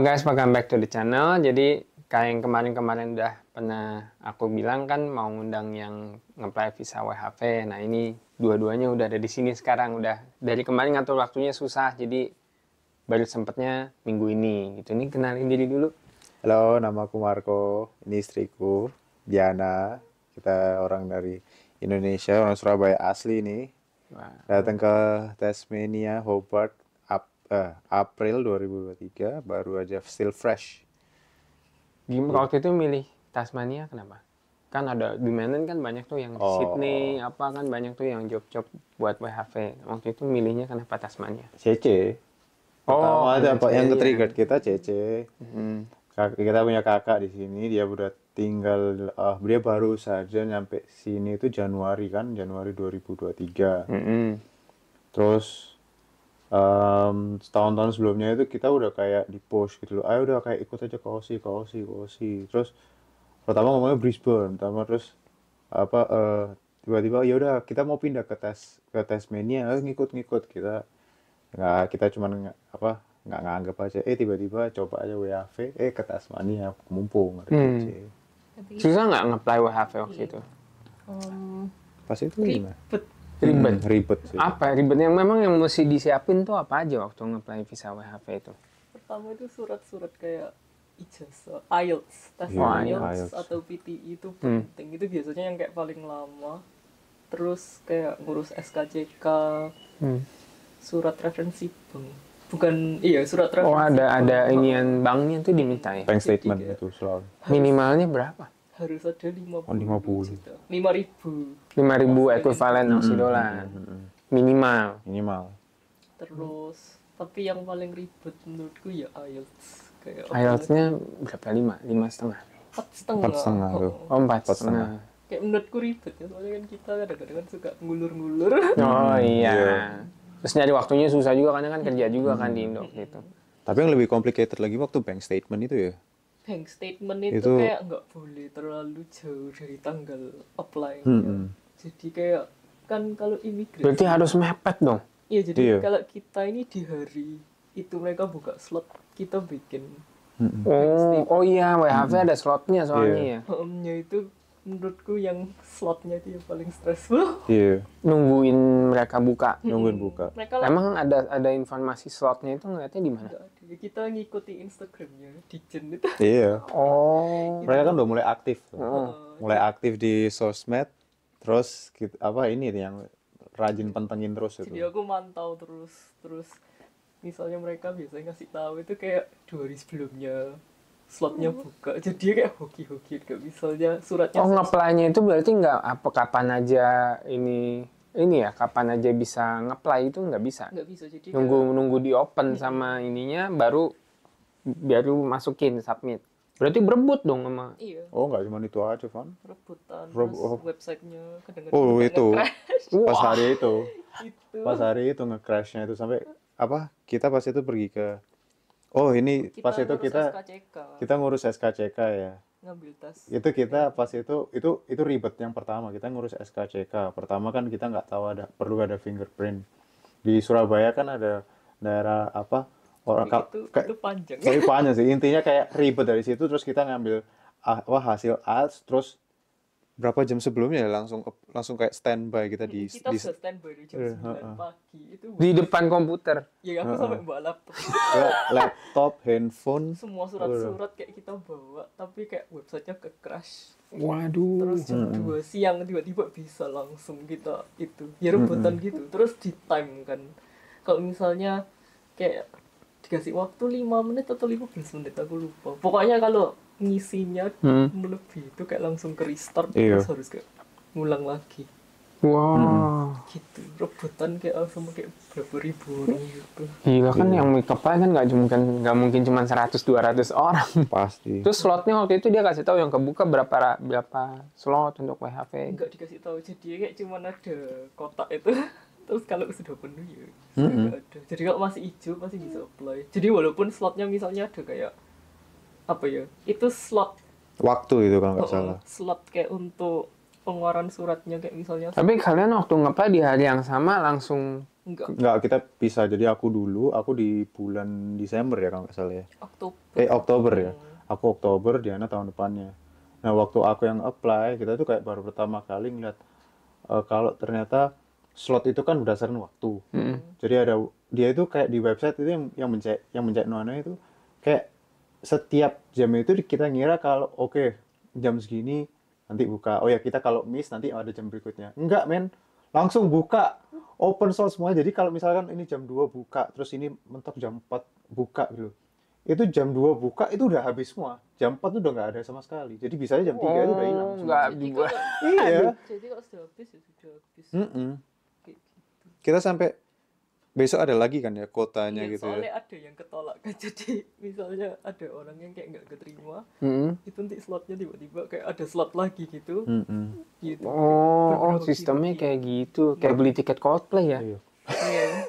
Halo guys, welcome back to the channel. Jadi kayak yang kemarin-kemarin udah pernah aku bilang kan mau ngundang yang nge-apply visa WHV. Nah ini dua-duanya udah ada di sini sekarang. Udah dari kemarin ngatur waktunya susah, jadi baru sempetnya minggu ini. Gitu. Ini kenalin diri dulu. Halo, nama aku Marco. Ini istriku, Diana. Kita orang dari Indonesia, orang Surabaya asli nih. Wah. Datang ke Tasmania, Hobart, April 2023, baru aja still fresh. Gimana waktu itu milih Tasmania kenapa? Kan ada di Melbourne kan banyak tuh yang di Sydney, apa kan banyak tuh yang job-job buat WHV. Waktu itu milihnya kenapa Tasmania? CC. Pertama ada apa yang nge-trigger kita CC. Kita punya kakak di sini, dia udah tinggal, dia baru saja nyampe sini itu Januari 2023. Terus setahun-tahun sebelumnya itu kita udah kayak di push gitu loh, ayo udah kayak ikut aja ke Aussie. Terus pertama ngomongnya Brisbane, terus tiba-tiba ya udah kita mau pindah ke Tasmania, ngikut kita cuman nggak nganggap aja, tiba-tiba coba aja WHV, ke Tasmania mumpung ada DC. Susah nggak nge-apply WHV waktu itu? Pas itu gimana? Ribet sih. Apa ribet yang memang yang mesti disiapin tuh apa aja waktu nge-apply visa WHV itu? Pertama itu surat-surat kayak ijazah, IELTS, tes IELTS atau PTE itu penting. Itu biasanya yang kayak paling lama. Terus kayak ngurus SKCK, surat referensi bank. Surat referensi. Oh ada inian banknya tuh diminta ya? Bank statement itu selalu. Minimalnya berapa? Harus ada 50 juta. 5.000 ekuivalen Aussie dollar. Minimal. Terus tapi yang paling ribet menurutku ya IELTS. IELTS-nya berapa? 5,5? 4,5 tuh. Oh 4,5. Kayak menurutku ribet ya, soalnya kan kita kadang-kadang kan suka ngulur-ngulur. Oh iya. Terus nyari waktunya susah juga karena kan kerja juga kan di Indo gitu. Tapi yang lebih complicated lagi waktu bank statement itu ya. Bank statement itu kayak nggak boleh terlalu jauh dari tanggal apply. Jadi kayak kan kalau imigrasi. Berarti harus mepet dong. Iya, jadi kalau kita ini di hari itu mereka buka slot, kita bikin. Oh iya, WHV ada slotnya soalnya ya. Itu menurutku yang slotnya itu yang paling stressful. Iya. Nungguin mereka buka. Emang ada informasi slotnya itu ngeliatnya di mana? Kita ngikuti Instagramnya Dijen itu. Iya. Oh. Mereka kan udah mulai aktif. Mulai aktif di sosmed. Terus ini yang rajin pantengin terus itu. Jadi aku mantau terus misalnya mereka biasanya ngasih tahu itu kayak 2 hari sebelumnya slotnya buka, jadi kayak hoki-hoki kayak misalnya suratnya. Nge-apply-nya itu berarti kapan aja ini ya, kapan aja bisa nge-apply itu nggak bisa? Nggak bisa, jadi nunggu di open sama ininya baru masukin submit. Berarti berebut dong sama. Iya. Oh nggak cuma itu aja Van? Rebutan. Websitenya kadang-kadang. Oh itu pas Wah. hari itu. Pas hari itu nge-crashnya itu sampai kita pas itu pergi ke pas itu kita ngurus SKCK ya. Ngambil tas. Itu kita pas itu ribet yang pertama, kita ngurus SKCK. Pertama kan kita nggak tahu perlu ada fingerprint. Di Surabaya kan ada daerah itu panjang. Tapi panjang sih. Intinya kayak ribet dari situ, terus kita ngambil hasil ALS, terus berapa jam sebelumnya langsung kayak standby kita kita sudah standby di jam 9 pagi itu di depan komputer. Ya aku sampai bawa laptop, handphone, semua surat-surat kayak kita bawa, tapi kayak websitenya ke crash. Waduh. Terus jam 2 siang tiba-tiba bisa langsung kita itu ya rebutan gitu. Terus di time kan kalau misalnya kayak dikasih waktu 5 menit atau 15 menit aku lupa, pokoknya kalau ngisinya melebihi itu kayak langsung ke restart. Terus harus kayak ngulang lagi. Wow. Gitu, rebutan kayak sama kayak berapa ribu orang gitu. Gila kan yang make up kan nggak mungkin cuma 100-200 orang. Pasti. Terus slotnya waktu itu dia kasih tahu yang kebuka berapa slot untuk WHV. Enggak dikasih tahu, jadi kayak cuma ada kotak itu. Terus kalau sudah penuh ya nggak ada. Jadi kalau masih hijau masih bisa apply. Jadi walaupun slotnya misalnya ada kayak itu slot waktu itu kalau nggak salah. Slot kayak untuk pengeluaran suratnya kayak misalnya. Tapi kalian waktu nge-apply di hari yang sama langsung Enggak, kita pisah. Jadi aku di bulan Desember ya kalau nggak salah ya. Oktober ya. Aku Oktober, Diana tahun depannya. Nah, waktu aku yang apply, kita tuh kayak baru pertama kali ngeliat kalau ternyata slot itu kan berdasarkan waktu. Jadi dia itu kayak di website itu yang mencek Noana itu kayak setiap jam itu kita ngira kalau oke, jam segini nanti buka. Oh ya, kita kalau miss nanti ada jam berikutnya. Enggak, men. Langsung buka. Open slot semua. Jadi kalau misalkan ini jam 2 buka, terus ini mentok jam 4 buka gitu. Itu jam 2 buka itu udah habis semua. Jam 4 tuh udah nggak ada sama sekali. Jadi bisanya jam 3 itu udah hilang semua. Nggak dibuat. Iya. Jadi kalau sudah habis ya sudah habis. Kayak gitu. Kita sampai besok ada lagi kan ya kotanya Iya, gitu soalnya ya. ada yang ketolak kan. Jadi misalnya ada orang yang kayak nggak keterima, itu nanti slotnya tiba-tiba kayak ada slot lagi gitu. Gitu. Oh, sistemnya kayak gitu. Kayak beli tiket Coldplay ya? Iya.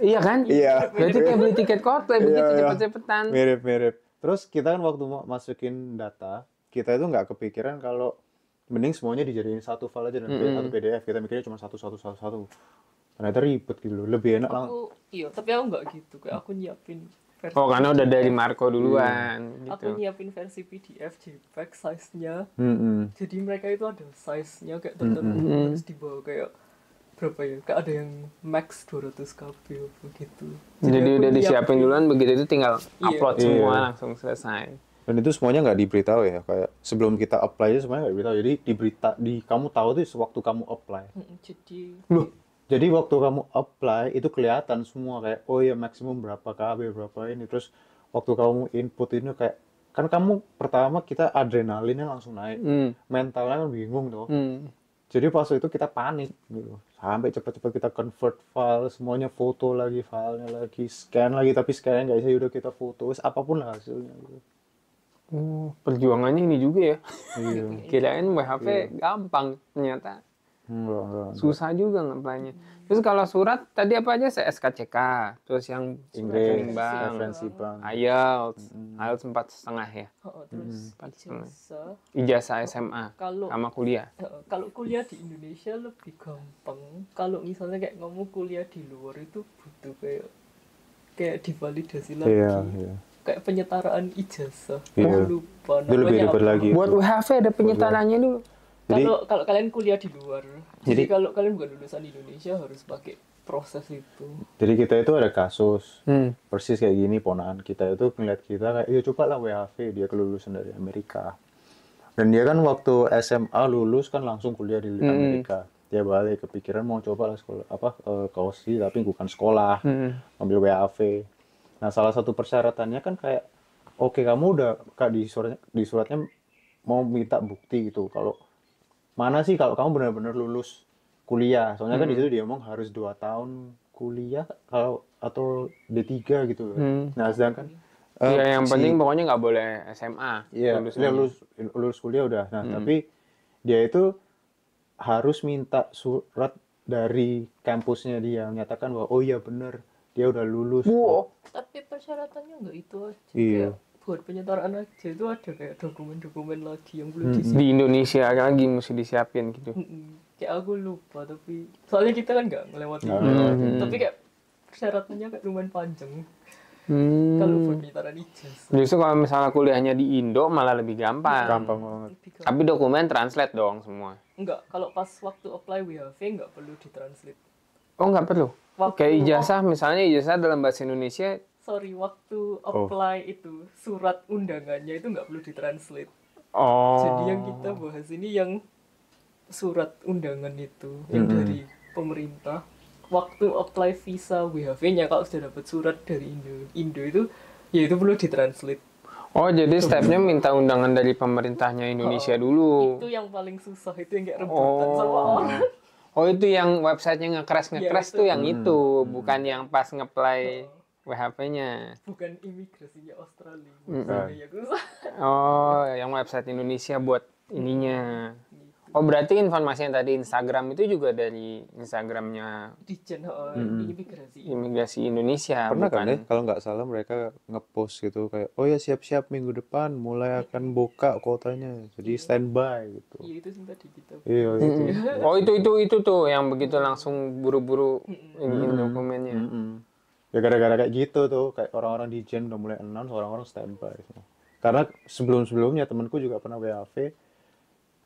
Iya kan? Iya. Berarti kayak beli tiket Coldplay begitu Iya. cepet-cepetan. Mirip-mirip. Terus kita kan waktu mau masukin data, kita itu nggak kepikiran kalau mending semuanya dijadiin satu file aja dan satu PDF. Kita mikirnya cuma satu. Ternyata ribet gitu loh. Lebih enak Iya, tapi aku nggak gitu. Kayak aku nyiapin versi Oh, karena udah dari Marco duluan Aku gitu. nyiapin versi PDF JPEG size-nya. Mm-mm. Jadi mereka itu ada size-nya kayak tertentu harus dibawa kayak berapa ya? Kayak ada yang max 200 KB begitu. Jadi aku udah disiapin nyiapin- duluan, begitu itu tinggal upload Iya. semua langsung selesai. Dan itu semuanya nggak diberitahu ya, kayak sebelum kita apply itu semuanya nggak diberitahu. Jadi kamu tahu tuh sewaktu kamu apply. Jadi Jadi waktu kamu apply itu kelihatan semua kayak oh ya maksimum berapa KB berapa ini. Terus waktu kamu input ini kayak kan kamu pertama kita adrenalinnya langsung naik, mentalnya kan bingung tuh. Jadi pas itu kita panik gitu. Sampai cepet-cepet kita convert file, semuanya foto lagi, filenya lagi, scan lagi, tapi scan nggak bisa, udah kita foto, apapun lah hasilnya gitu. Oh, perjuangannya ini juga ya. Iya. Kirain WHV gampang, ternyata Enggak. susah juga ngapainnya. Terus kalau surat tadi apa aja? SKCK, terus yang Inggris, rekening bank, referensi bank. IELTS, IELTS 4,5 ya, terus 4,5. ijazah. Ijazah SMA Kalau sama kuliah. kalau kuliah di Indonesia lebih gampang. Kalau misalnya kayak kamu kuliah di luar itu butuh kayak divalidasi lagi. Iya. Kayak penyetaraan ijazah. Iya. Aku lupa Itu lebih namanya ribet apa. lagi. Buat WHV ada penyetaranya dulu. Jadi- Kalau kalian kuliah di luar, jadi kalau kalian bukan lulusan Indonesia harus pakai proses itu. Jadi kita itu ada kasus persis kayak gini, ponakan kita itu ngeliat kita kayak ya coba lah WHV, dia kelulusan dari Amerika. Dan dia kan waktu SMA lulus kan langsung kuliah di Amerika. Dia balik kepikiran mau coba lah sekolah ke Aussie tapi bukan sekolah, ambil WHV. Nah, salah satu persyaratannya kan kayak oke, kamu udah di suratnya mau minta bukti gitu kalau mana sih kalau kamu benar-benar lulus kuliah. Soalnya kan di situ dia ngomong harus 2 tahun kuliah atau D3 gitu. Nah, sedangkan Ya yang penting pokoknya nggak boleh SMA. iya, dia lulus kuliah udah. Nah, tapi dia itu harus minta surat dari kampusnya dia menyatakan bahwa oh iya benar dia udah lulus. Tapi persyaratannya nggak itu aja. Iya. Kayak buat penyetaraan aja itu ada kayak dokumen-dokumen lagi yang belum Di Indonesia lagi mesti disiapin gitu. kayak aku lupa, tapi soalnya kita kan nggak ngelewatin tapi kayak persyaratannya kayak lumayan panjang kalau buat penyetaraan ijazah. Justru kalau misalnya kuliahnya di Indo malah lebih gampang. Gampang banget. Tapi dokumen translate dong semua. Enggak, kalau pas waktu apply WHV nggak perlu ditranslate. Oh nggak perlu. Waktu- Kayak ijazah misalnya ijazah dalam bahasa Indonesia. Waktu apply itu surat undangannya itu nggak perlu ditranslate. Oh. Jadi yang kita bahas ini yang surat undangan itu yang dari pemerintah. Waktu apply visa WHV-nya kalau sudah dapat surat dari Indo itu ya itu perlu ditranslate. Oh jadi stepnya minta undangan dari pemerintahnya Indonesia dulu. Itu yang paling susah, itu yang kayak rebutan sama orang. Oh itu yang websitenya nge-crash Ya, itu. tuh yang itu, bukan yang pas nge-play WHV-nya. Bukan imigrasinya Australia. Ya, Oh yang website Indonesia buat ininya. Oh berarti informasi yang tadi Instagram itu juga dari Instagramnya Dijen imigrasi. Imigrasi Indonesia, Pernah kan bukan? ya, kalau nggak salah mereka ngepost gitu kayak, oh ya siap-siap minggu depan mulai akan buka kotanya, jadi standby gitu. Iya itu sih tadi kita. Iya itu. Oh itu tuh yang begitu langsung buru-buru iniin dokumennya. Ya gara-gara kayak gitu tuh, kayak orang-orang di Jen udah mulai announce, orang-orang standby semua. Karena sebelum-sebelumnya temanku juga pernah WAV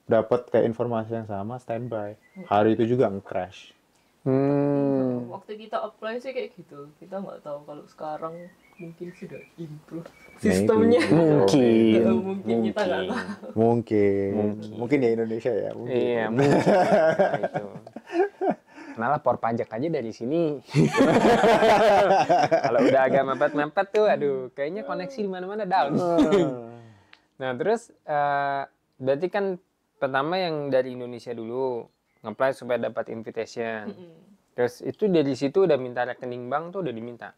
dapat kayak informasi yang sama standby. Hari itu juga nge-crash. Waktu kita apply sih kayak gitu. Kita nggak tahu kalau sekarang mungkin sudah improve Maybe. sistemnya. Mungkin. Kita nggak tahu. Mungkin ya Indonesia ya. Mungkin. Iya, mungkin. Itu. Nah, lapor pajak aja dari sini. Kalau udah agak mepet-mepet tuh, aduh, kayaknya koneksi di mana-mana down. Nah, terus berarti kan pertama yang dari Indonesia dulu nge-apply supaya dapat invitation. Terus itu dari situ udah minta rekening bank tuh udah diminta.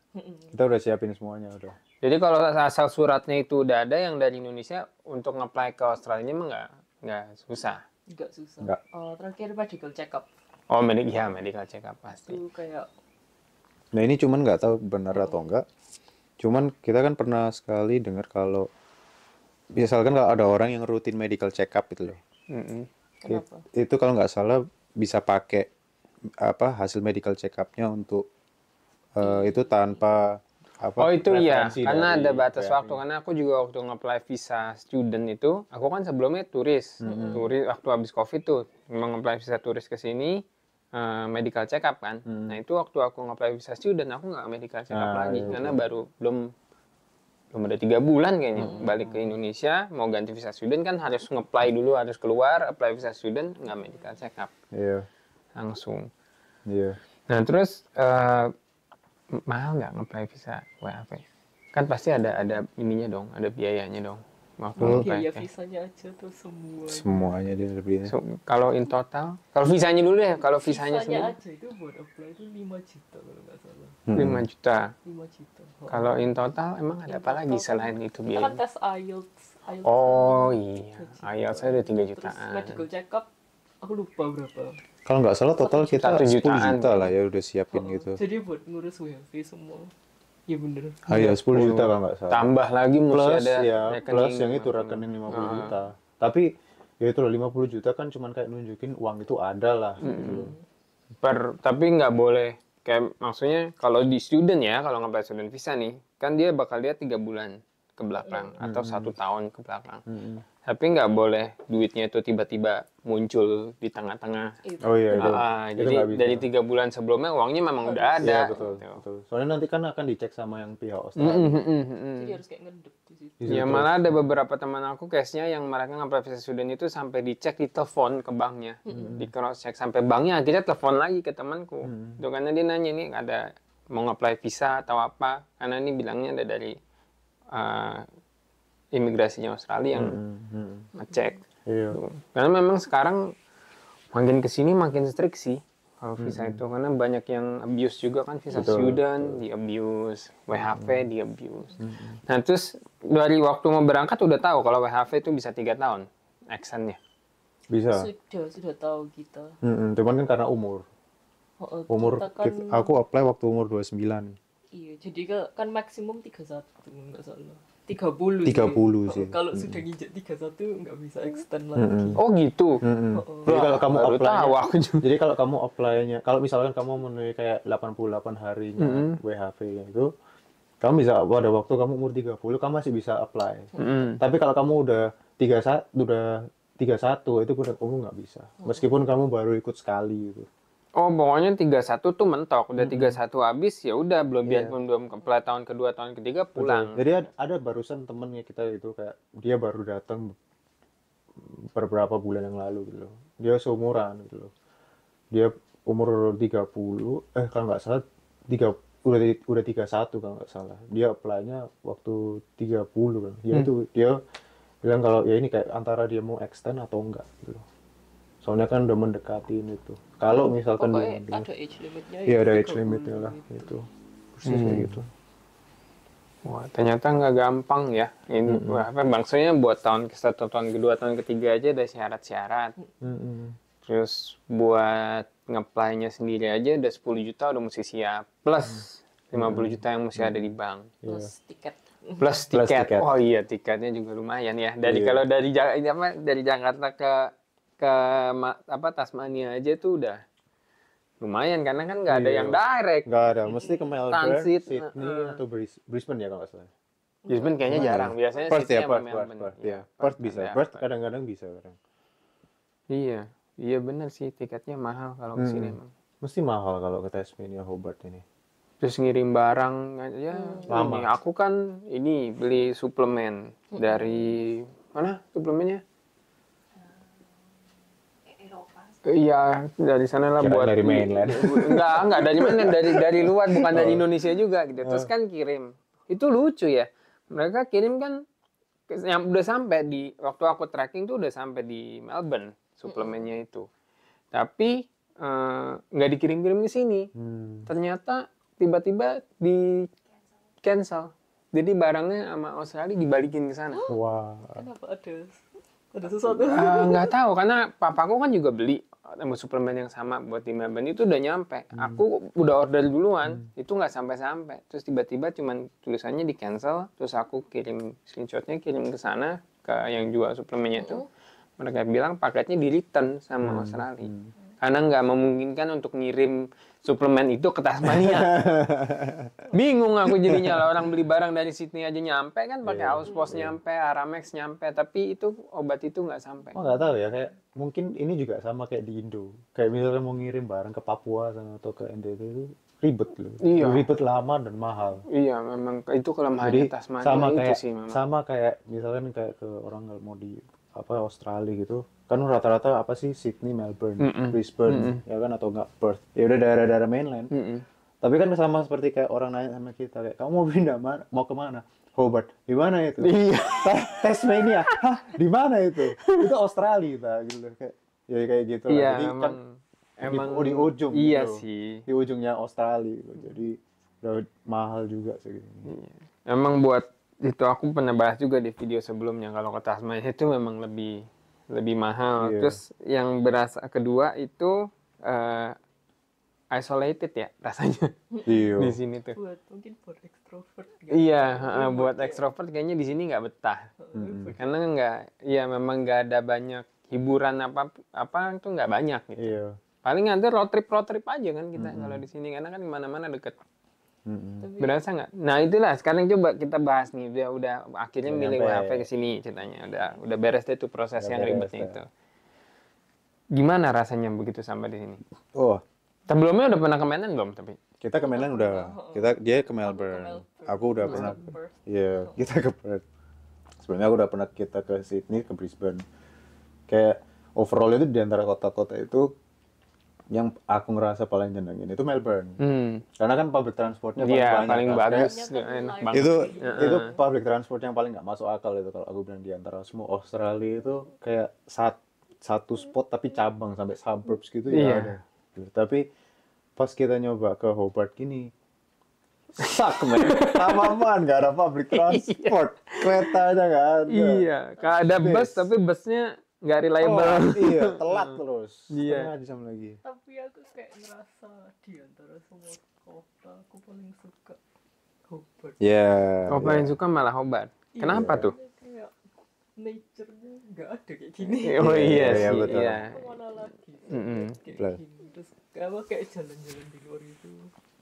Kita udah siapin semuanya udah. Jadi kalau asal suratnya itu udah ada yang dari Indonesia untuk nge-apply ke Australia mah nggak susah. Nggak susah. Nggak. Terakhir medical check up Oh, medical check up pasti. itu kayak Nah ini cuman nggak tahu benar atau enggak. Cuman kita kan pernah sekali dengar kalau misalkan kalau ada orang yang rutin medical check up gitu loh. kenapa? Itu kalau nggak salah bisa pakai hasil medical check up-nya untuk itu tanpa Oh itu iya, referensi karena dari ada batas WFH. waktu. Karena aku juga waktu nge-apply visa student itu, aku kan sebelumnya turis. Turis waktu habis COVID tuh, memang nge-apply visa turis ke sini, medical check up kan. Nah itu waktu aku nge-apply visa student, aku nggak medical check up lagi. iya, Karena belum ada 3 bulan kayaknya balik ke Indonesia, mau ganti visa student kan harus nge-apply dulu, harus keluar, apply visa student, nggak medical check up. Iya, Langsung. iya. Nah terus mahal nggak nge-apply visa WAV? Kan pasti ada ininya dong, ada biayanya dong. Waktu Biaya nge-apply. visanya aja tuh semua. Semuanya dia lebih. So, kalau in total, kalau visanya dulu ya, kalau visanya sendiri aja itu buat apply itu 5 juta kalau nggak salah. 5 juta. 5 juta. Kalau in total emang ada apa lagi selain itu Kita kan biaya? tes IELTS. Oh iya, IELTS ada 3 Terus jutaan. medical check up aku lupa berapa. Kalau nggak salah total kita 1 10 jutaan. juta lah ya udah siapin gitu. Jadi buat ngurus WFV semua. Iya bener. Ah ya 10 juta kalau nggak salah. Tambah lagi mesti Plus ada ya, rekening. plus yang itu rekening 50 juta. Tapi ya itu loh 50 juta kan cuman kayak nunjukin uang itu ada lah gitu loh. Tapi nggak boleh kayak maksudnya kalau di student ya, kalau nge-apply student visa nih, kan dia bakal lihat 3 bulan ke belakang atau 1 tahun ke belakang. Tapi nggak boleh duitnya itu tiba-tiba muncul di tengah-tengah. Oh iya itu. Itu Jadi nggak bisa. dari 3 bulan sebelumnya uangnya memang udah ada. Iya betul, gitu. betul. Soalnya nanti kan akan dicek sama yang pihak Australia. Jadi harus kayak ngedep di situ. Ya malah ada beberapa teman aku case-nya yang mereka nge-apply visa student itu sampai dicek di telepon ke banknya. Di cross check sampai banknya akhirnya telepon lagi ke temanku. Itu karena dia nanya ini ada mau nge-apply visa atau apa. Karena ini bilangnya ada dari imigrasinya Australia yang ngecek. Iya. Tuh. Karena memang sekarang makin kesini makin strict sih kalau visa itu. Karena banyak yang abuse juga kan visa student, di abuse, WHV di abuse. Nah terus dari waktu mau berangkat udah tahu kalau WHV itu bisa 3 tahun extennya. Bisa. Sudah tahu kita. Cuman kan karena umur. Umur aku apply waktu umur 29. Iya, jadi kan maksimum 31 nggak salah. 30 sih. Kalau sudah nginjek 31 nggak bisa extend lagi. Oh gitu. Jadi kalau kamu Baru apply tahu aku juga. jadi kalau kamu apply-nya, kalau misalkan kamu memenuhi kayak 88 harinya WHV itu, kamu bisa pada waktu kamu umur 30 kamu masih bisa apply. Tapi kalau kamu udah 31 itu kamu nggak bisa. Meskipun kamu baru ikut sekali gitu. Oh pokoknya 31 tuh mentok. Udah 31 habis ya udah biarpun belum apply tahun kedua tahun ketiga pulang. Jadi ada barusan temennya kita itu kayak dia baru datang beberapa bulan yang lalu gitu loh. Dia seumuran gitu loh. Dia umur 30 kalau nggak salah udah 31 kalau nggak salah. Dia apply-nya waktu 30 kan. Dia bilang kalau ya ini kayak antara dia mau extend atau enggak gitu loh. Soalnya kan udah mendekatin itu. Kalau misalkan Pokoknya dia ada age limitnya. iya ada age limitnya lah itu. Persis kayak gitu. Wah, ternyata nggak gampang ya. Ini maksudnya buat tahun ke-1, tahun ke-2, tahun ke-3 aja ada syarat-syarat. Terus buat nge-apply-nya sendiri aja udah 10 juta udah mesti siap. Plus 50 juta yang mesti ada di bank. Plus tiket. Plus tiket. tiket. Oh iya, tiketnya juga lumayan ya. Kalau dari Jakarta ke Tasmania aja tuh udah lumayan karena kan nggak ada yang direct. Nggak ada, mesti ke Melbourne, Transit, Sydney atau Brisbane ya kalau nggak salah. Brisbane kayaknya jarang. Biasanya Perth Sydney ya, sama Perth, Melbourne. Perth, Iya, ya. Perth bisa, ada Perth Perth. kadang-kadang bisa kadang. Iya benar sih, tiketnya mahal kalau ke sini emang. Mesti mahal kalau ke Tasmania Hobart ini. Terus ngirim barang aja Lama. ini. Aku kan ini beli suplemen dari mana suplemennya? Eropa. Iya, dari sana lah Kira buat dari mainland. Enggak dari mana? Dari luar, bukan dari Indonesia juga gitu. Terus kan kirim. Itu lucu ya. Mereka kirim kan yang udah sampai di waktu aku tracking tuh udah sampai di Melbourne suplemennya itu. Tapi nggak dikirim-kirim ke sini. Ternyata tiba-tiba di cancel. Jadi barangnya sama Australia dibalikin ke sana. Wah. Kenapa ada sesuatu? Nggak tahu karena papaku kan juga beli suplemen yang sama buat di Melbourne itu udah nyampe. Aku udah order duluan, itu nggak sampai-sampai. Terus tiba-tiba cuman tulisannya di cancel, terus aku kirim screenshotnya kirim ke sana ke yang jual suplemennya itu. Mereka bilang paketnya di return sama Australia. Karena nggak memungkinkan untuk ngirim suplemen itu ke Tasmania. Bingung aku jadinya lah, orang beli barang dari Sydney aja nyampe kan pakai Auspost nyampe, Aramex nyampe, tapi itu obat itu nggak sampai. Oh nggak tahu ya, kayak mungkin ini juga sama kayak di Indo. Kayak misalnya mau ngirim barang ke Papua atau ke NTT itu ribet loh. Iya. Ribet lama dan mahal. Iya, memang itu kelemahannya Tasmania sama itu kayak sih memang. sama kayak misalkan kayak ke orang nggak mau di Australia gitu kan rata-rata Sydney, Melbourne, Brisbane ya kan atau nggak Perth ya udah daerah-daerah mainland. Tapi kan sama seperti kayak orang nanya sama kita kayak kamu mau pindah mana, mau kemana? Hobart, di mana itu? Iya. Tasmania, hah di mana itu? Itu Australia kita gitu kayak ya kayak gitu lah. Iya, Jadi kan emang di ujung iya gitu. sih. Di ujungnya Australia gitu. Jadi udah mahal juga segini. Emang buat itu aku pernah bahas juga di video sebelumnya kalau ke Tasmania itu memang lebih mahal. Iya. Terus yang berasa kedua itu isolated ya rasanya Iya. di sini tuh. Mungkin buat ekstrovert. Iya, buat ekstrovert kayaknya di sini nggak betah. Karena memang nggak ada banyak hiburan apa itu nggak banyak gitu. Iya. Paling nanti road trip aja kan kita kalau di sini karena kan kemana-mana deket. Berasa nggak? Nah itulah sekarang coba kita bahas nih udah akhirnya milih WHV ke sini ceritanya udah beres deh tuh proses Udah yang beres, ribetnya ya. itu. Gimana rasanya begitu sampai di sini? Oh, Sebelumnya udah pernah ke Medan belum tapi? kita ke Mainland udah. Dia ke Melbourne. Aku udah pernah. Iya, kita ke Perth. Sebenarnya aku udah pernah kita ke Sydney, ke Brisbane. Kayak overall itu di antara kota-kota itu yang aku ngerasa paling nyenengin itu Melbourne. Karena kan public transportnya paling Iya banyak. paling kan. bagus, Kayak- enak banget. Itu public transport yang paling nggak masuk akal itu kalau aku bilang di antara semua Australia itu kayak satu spot tapi cabang sampai suburbs gitu ya Iya. ada. Gitu. Tapi pas kita nyoba ke Hobart gini sak men tamaman nggak ada public transport keretanya nggak ada. Iya, kalau ada bus tapi busnya nggak reliable. Iya telat terus Iya. setengah jam lagi. Tapi aku kayak ngerasa di antara semua kota aku paling suka Hobart. Ya Oh paling suka malah Hobart. Kenapa tuh? Kayak nature-nya nggak ada kayak gini. Oh iya Iya, sih, betul. iya. Kemana lagi? Kayak Plus. gini. Terus kayak jalan-jalan di luar itu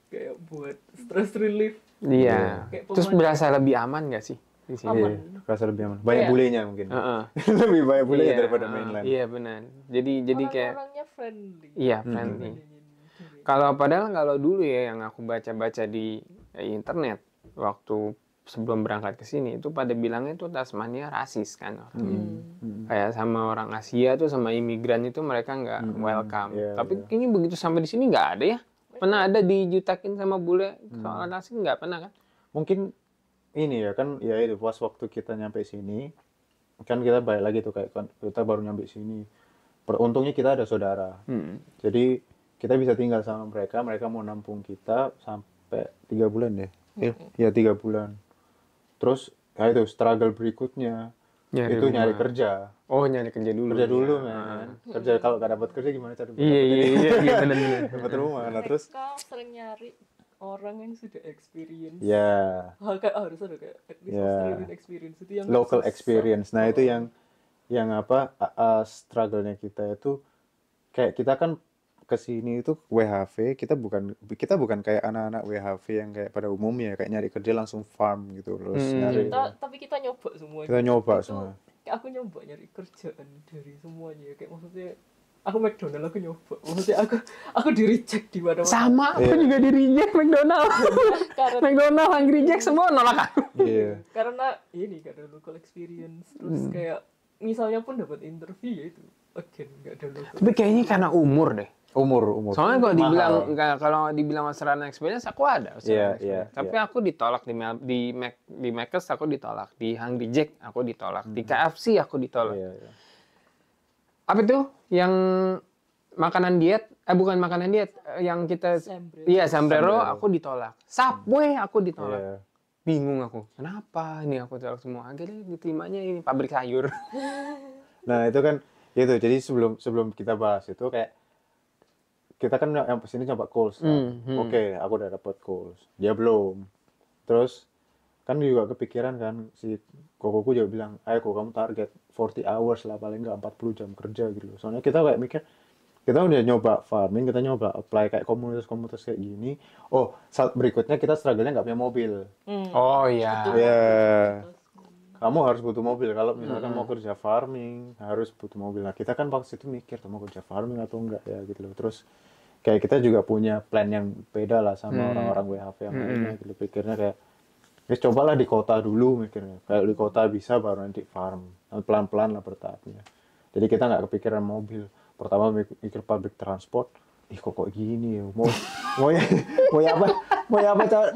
kayak buat stress relief. Iya. Kayak Terus pemandangan. berasa lebih aman nggak sih di sini? Aman. rasa lebih aman banyak Iya. bulenya mungkin. Heeh. Lebih banyak bulenya Iya, daripada mainland. Iya benar. Jadi kayak Orang-orangnya friendly. iya friendly. Dingin. Kalau dulu ya yang aku baca-baca di internet waktu sebelum berangkat ke sini itu pada bilangnya tuh Tasmania rasis kan orangnya. Kayak sama orang Asia tuh sama imigran itu mereka nggak welcome. Iya, Tapi iya. kayaknya begitu sampai di sini nggak ada ya. Pernah ada dijutakin sama bule soal rasis nggak pernah kan? Mungkin ini ya kan ya itu pas waktu kita nyampe sini kan kita balik lagi tuh kayak kan kita baru nyampe sini. Untungnya kita ada saudara. Jadi kita bisa tinggal sama mereka mau nampung kita sampai 3 bulan deh. Ya 3 bulan. Terus ya itu struggle berikutnya itu nyari rumah. kerja. Oh, nyari kerja dulu. Kerja dulu, ya. men. Kerja kalau nggak dapat kerja gimana cara Iya, iya, benar-benar. dapat rumah. Nah, terus Mereka sering nyari orang yang sudah experience. ya Kayak harus ada kayak at least Ya. Australian experience itu yang local susah. experience. Nah, itu yang apa struggle-nya kita itu kayak kita kan kesini itu WHV, kita bukan kayak anak-anak WHV yang kayak pada umumnya kayak nyari kerja langsung farm gitu terus nyari Tapi kita nyoba semua. kita nyoba Itu semua. kayak aku nyoba nyari kerjaan dari semuanya, kayak maksudnya aku McDonald aku nyoba, maksudnya aku di reject di mana-mana. Sama, aku juga di reject McDonald. Karena McDonald, Hungry Jack semua nolak aku. Iya. karena ini karena local experience, terus kayak misalnya pun dapat interview ya itu again nggak ada local. Tapi kayaknya karena umur deh. Umur. Soalnya kalau dibilang Mahal. kalau dibilang Australian experience aku ada Australian Iya, experience. Tapi aku ditolak di Mac's aku ditolak, di Hungry Jack aku ditolak, di KFC aku ditolak. Iya. Apa itu yang makanan diet? Bukan makanan diet, yang kita Sombrero. iya sombrero aku ditolak. Subway aku ditolak. Iya. Bingung aku. Kenapa ini aku tolak semua? Akhirnya diterimanya ini pabrik sayur. Nah, itu kan itu. Jadi sebelum kita bahas itu kayak kita kan yang kesini coba Coles kan. Oke, aku udah dapet Coles. Dia belum. Terus kan juga kepikiran kan si kokoku juga bilang, ayo kok kamu target 40 hours lah paling nggak 40 jam kerja gitu loh. Soalnya kita kayak mikir kita udah nyoba farming, kita nyoba apply kayak komunitas-komunitas kayak gini. Oh, saat berikutnya kita struggle-nya nggak punya mobil. Oh iya. Ya, kamu harus butuh mobil kalau misalkan mau kerja farming harus butuh mobil. Nah kita kan waktu itu mikir mau kerja farming atau enggak ya gitu loh. Terus kayak kita juga punya plan yang beda lah sama orang-orang WHV yang lainnya gitu. Pikirnya kayak ya cobalah di kota dulu mikirnya. Kayak di kota bisa baru nanti farm. Pelan-pelan lah bertahapnya. Jadi kita nggak kepikiran mobil. Pertama mikir public transport. Ih kok gini ya. Mau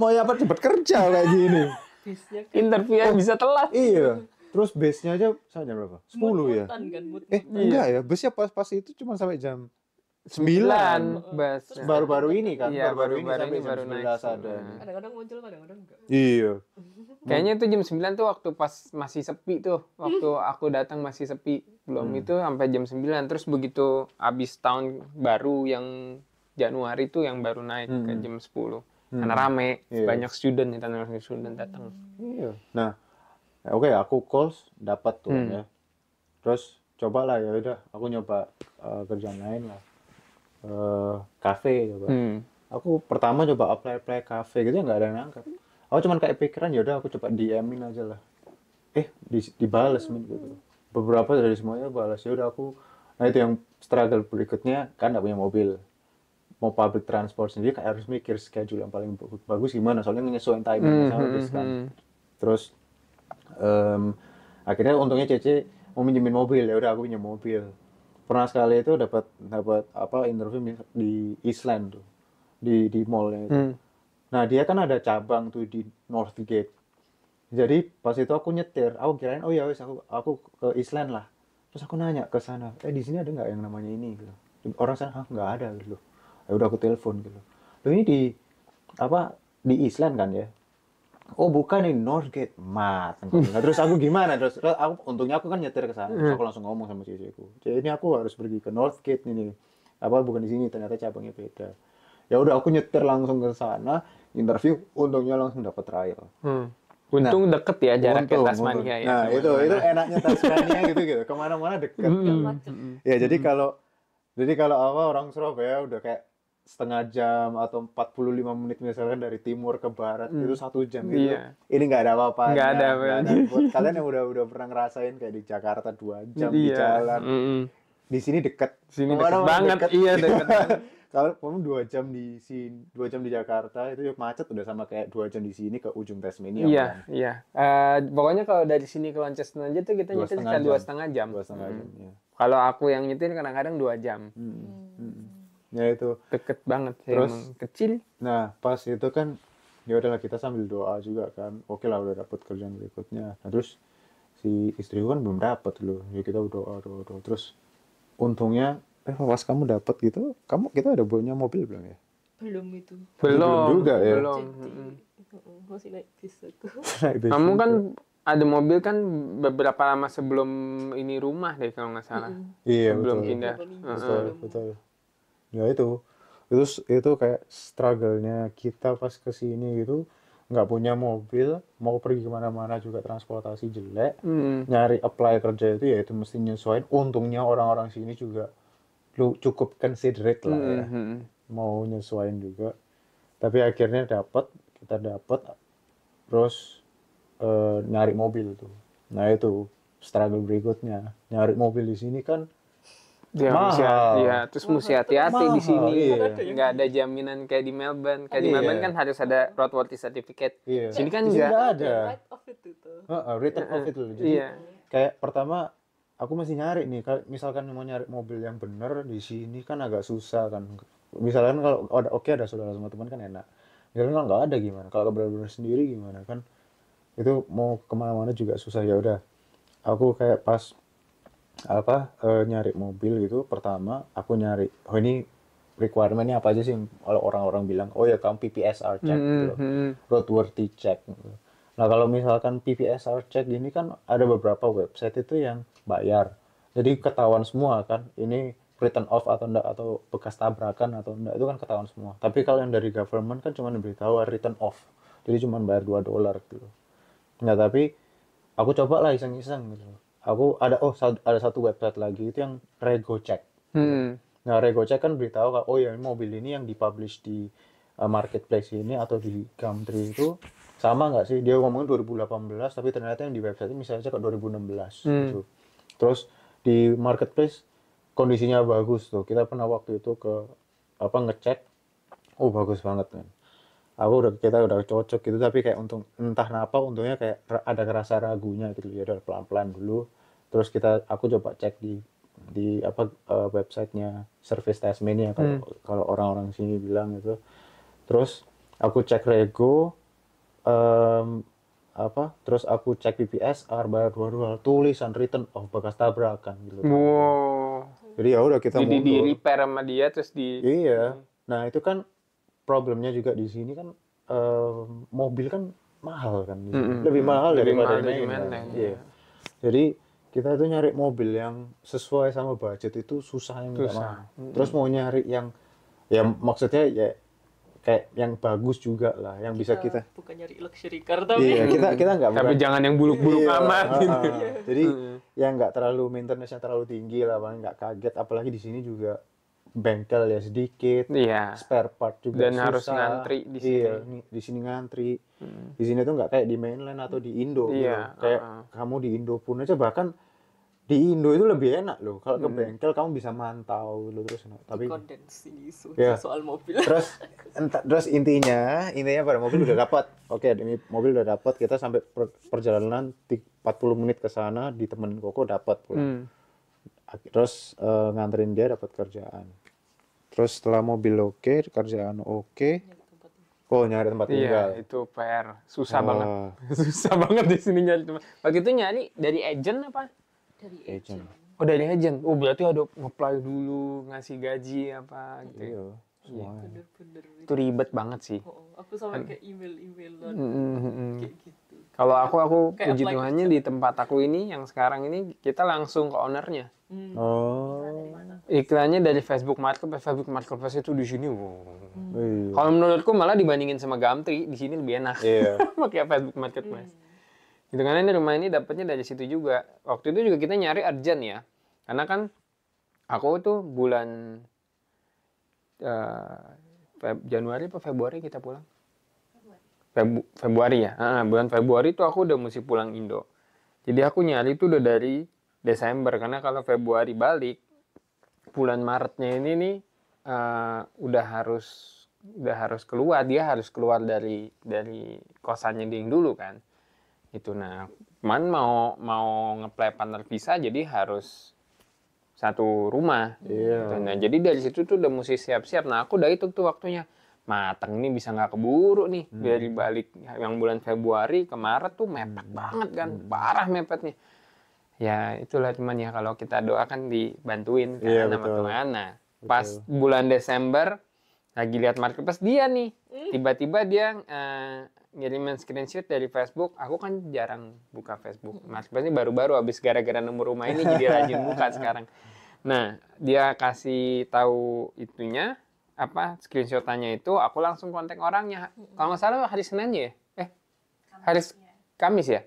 apa cepet kerja kayak gini. Bisnya Interviewnya bisa telat. Iya. Terus base-nya aja sampai jam berapa? 10 ya? kan mood. Enggak ya. Base-nya pas itu cuma sampai jam 9. Bus. Baru-baru ini kan. Iya, baru-baru ini baru sampai ini jam baru naik 11 ada. Kadang-kadang muncul, kadang-kadang enggak. Iya. Kayaknya itu jam 9 tuh waktu pas masih sepi tuh. Waktu aku datang masih sepi. Belum itu sampai jam 9. Terus begitu habis tahun baru yang Januari tuh yang baru naik ke jam 10. Karena rame, Iya. banyak student datang. Iya. Nah, oke, aku calls dapat tuh ya. Terus cobalah ya udah, aku nyoba kerjaan lain lah. Cafe coba. Aku pertama coba apply cafe gitu nggak ada yang ngangkat. Aku cuman kayak pikiran ya udah aku coba DM-in aja lah. Dibales gitu. Beberapa dari semuanya balas ya udah aku. Nah itu yang struggle berikutnya kan nggak punya mobil. Mau public transport sendiri kayak harus mikir schedule yang paling bagus gimana soalnya nyesuaiin timing sama bis kan. Terus akhirnya untungnya Cece mau minjemin mobil ya udah aku pinjam mobil. Pernah sekali itu dapat interview di Eastland tuh di mallnya itu. Nah dia kan ada cabang tuh di Northgate. Jadi pas itu aku nyetir, aku kirain oh ya wes aku ke Eastland lah. Terus aku nanya ke sana, di sini ada nggak yang namanya ini gitu. Orang sana nggak ada gitu. Ya udah aku telepon gitu. Loh ini di Eastland kan ya? Oh bukan ini Northgate, mat. Nah, terus aku gimana? Terus untungnya aku kan nyetir ke sana. Terus aku langsung ngomong sama ciciku. Jadi ini aku harus pergi ke Northgate ini. Bukan di sini, ternyata cabangnya beda. Ya udah aku nyetir langsung ke sana, interview, untungnya langsung dapat trial. Untung deket ya jaraknya Untung. Tasmania ya. Nah, itu enaknya Tasmania gitu. Kemana-mana deket. Ya jadi kalau orang Surabaya udah kayak setengah jam atau 45 menit misalkan dari timur ke barat itu 1 jam gitu. Iya. Ini nggak ada apa-apanya. Nggak ada apa-apa. Buat kalian yang udah pernah ngerasain kayak di Jakarta 2 jam di Iya. jalan. Di sini deket. Sini deket Kemana-mana banget. deket. Iya deket banget. Kalau kamu 2 jam di sini, 2 jam di Jakarta itu macet udah sama kayak 2 jam di sini ke ujung Tasmania. Iya, kan? iya. Pokoknya kalau dari sini ke Launceston aja tuh kita nyetir sekitar 2,5 jam. 2,5 jam. Ya. Kalau aku yang nyetir kadang-kadang 2 jam. Ya itu. Deket banget sih, Terus? emang kecil. Nah, pas itu kan ya udahlah kita sambil doa juga kan. Oke lah udah dapet kerjaan berikutnya. Nah, terus si istriku kan belum dapet loh. Ya kita doa. Terus untungnya pas kamu dapet gitu, kita ada punya mobil belum ya? Belum itu. Belum juga ya? Belum. Jadi Masih naik bis aku. Kamu kan ada mobil kan beberapa lama sebelum ini rumah deh kalau nggak salah. Iya, Sebelum betul. pindah. Betul. Ya itu kayak struggle-nya kita pas kesini gitu, nggak punya mobil, mau pergi kemana-mana juga transportasi jelek, nyari apply kerja itu ya itu mesti nyesuaiin. Untungnya orang-orang sini juga cukup considerate lah ya, mau nyesuaiin juga. Tapi akhirnya kita dapat, terus nyari mobil tuh. Nah itu struggle berikutnya, nyari mobil di sini kan Ya, mahal. terus mesti hati-hati di Mahal, sini. iya. Nggak ada jaminan kayak di Melbourne. Kayak di Iya. Melbourne kan harus ada roadworthy certificate. Iya. Sini kan Di sini nggak. nggak ada. Right off itu tuh. Return off itu loh. Jadi Iya. kayak pertama aku masih nyari nih, misalkan mau nyari mobil yang bener di sini kan agak susah kan. Misalkan kalau ada saudara sama teman kan enak. Misalkan kalau nggak ada gimana? Kalau benar-benar sendiri gimana kan? Itu mau kemana-mana juga susah. Ya udah, aku kayak pas nyari mobil gitu, pertama aku nyari, ini requirement-nya apa aja sih, kalau orang-orang bilang ya kamu PPSR check gitu loh, roadworthy check gitu. Nah kalau misalkan PPSR check ini kan ada beberapa website itu yang bayar, jadi ketahuan semua kan ini written off atau enggak, atau bekas tabrakan atau enggak, itu kan ketahuan semua. Tapi kalau yang dari government kan cuma diberitahu written off, jadi cuma bayar $2 gitu. Nah tapi aku coba lah iseng-iseng gitu. Aku ada satu website lagi itu yang RegoCheck. Nah RegoCheck kan beritahu ya mobil ini yang dipublish di marketplace ini atau di Gumtree itu sama nggak sih? Dia ngomongin 2018 tapi ternyata yang di website ini misalnya ke 2016 gitu. Terus di marketplace kondisinya bagus tuh. Kita pernah waktu itu ngecek, bagus banget kan. Kita udah cocok gitu, tapi kayak entah kenapa untungnya kayak ada rasa ragunya gitu ya, udah pelan-pelan dulu. Terus aku coba cek di websitenya Service Tasmania kalau orang-orang sini bilang gitu. Terus aku cek Rego, terus aku cek PPSR bayar $2, tulisan written off bekas tabrakan gitu. Wow. Jadi ya udah kita Jadi mundur. di repair sama dia terus Iya. Nah itu kan problemnya juga di sini kan, mobil kan mahal kan di sini. Lebih mahal daripada mainland. Iya. Jadi kita tuh nyari mobil yang sesuai sama budget itu susah yang minta mahal. Terus mau nyari yang ya maksudnya ya kayak yang bagus juga lah, yang bisa kita. Bukan nyari luxury car tapi. Iya, kita nggak. Tapi jangan yang buluk-buluk amat gitu. Jadi ya nggak terlalu maintenance-nya terlalu tinggi lah, paling nggak kaget. Apalagi di sini juga bengkel ya sedikit, spare part juga dan susah. Harus ngantri di sini. Iya, di sini ngantri. Di sini tuh nggak kayak di mainland atau di Indo gitu. Kayak kamu di Indo pun aja, bahkan di Indo itu lebih enak loh. Kalau ke bengkel kamu bisa mantau loh terus. Tapi kondensi ya. soal mobil. Terus intinya pada mobil udah dapat. Oke, ini mobil udah dapat. Kita sampai perjalanan 40 menit ke sana ditemenin Koko dapat pulang. Terus nganterin dia dapat kerjaan. Terus setelah mobil oke, kerjaan oke, nyari tempat tinggal. Iya, itu PR. Susah banget. Susah banget di sini nyari tempat. Waktu itu nyari dari agent apa? Dari agent. Oh, dari agent. Oh, berarti ada nge-apply dulu, ngasih gaji apa gitu. Iya. Bener-bener. Itu ribet banget sih. Aku sampai kayak email-emailan kayak gitu. Kalau aku puji Tuhannya di tempat aku ini yang sekarang ini kita langsung ke ownernya. Iklannya dari Facebook Marketplace itu di sini. Kalau menurutku malah dibandingin sama Gumtree di sini lebih enak. Pakai Facebook Marketplace. Gitu karena ini rumah ini dapatnya dari situ juga. Waktu itu juga kita nyari urgent ya. Karena kan aku tuh bulan Januari atau Februari kita pulang. Februari ya. Bulan Februari tuh aku udah mesti pulang Indo. Jadi aku nyari tuh udah dari Desember, karena kalau Februari balik, bulan Maretnya ini nih udah harus keluar, dia harus keluar dari kosannya dia yang dulu kan. Itu nah, mau nge-apply partner visa jadi harus satu rumah. Nah, jadi dari situ tuh udah mesti siap-siap. Nah, aku udah hitung tuh waktunya. Mateng nih bisa nggak keburu nih dari balik yang bulan Februari ke Maret tuh mepet banget kan, parah mepetnya. Ya itulah cuman ya kalau kita doakan dibantuin kan sama Tuhan. Nah, pas bulan Desember lagi lihat marketplace dia nih. Tiba-tiba dia ngirimin screenshot dari Facebook. Aku kan jarang buka Facebook. Marketplace ini baru-baru habis gara-gara nemu rumah ini jadi rajin buka sekarang. Nah, dia kasih tahu itunya screenshotannya itu, aku langsung kontak orangnya. Kalau nggak salah hari Senin ya? Hari Kamis ya?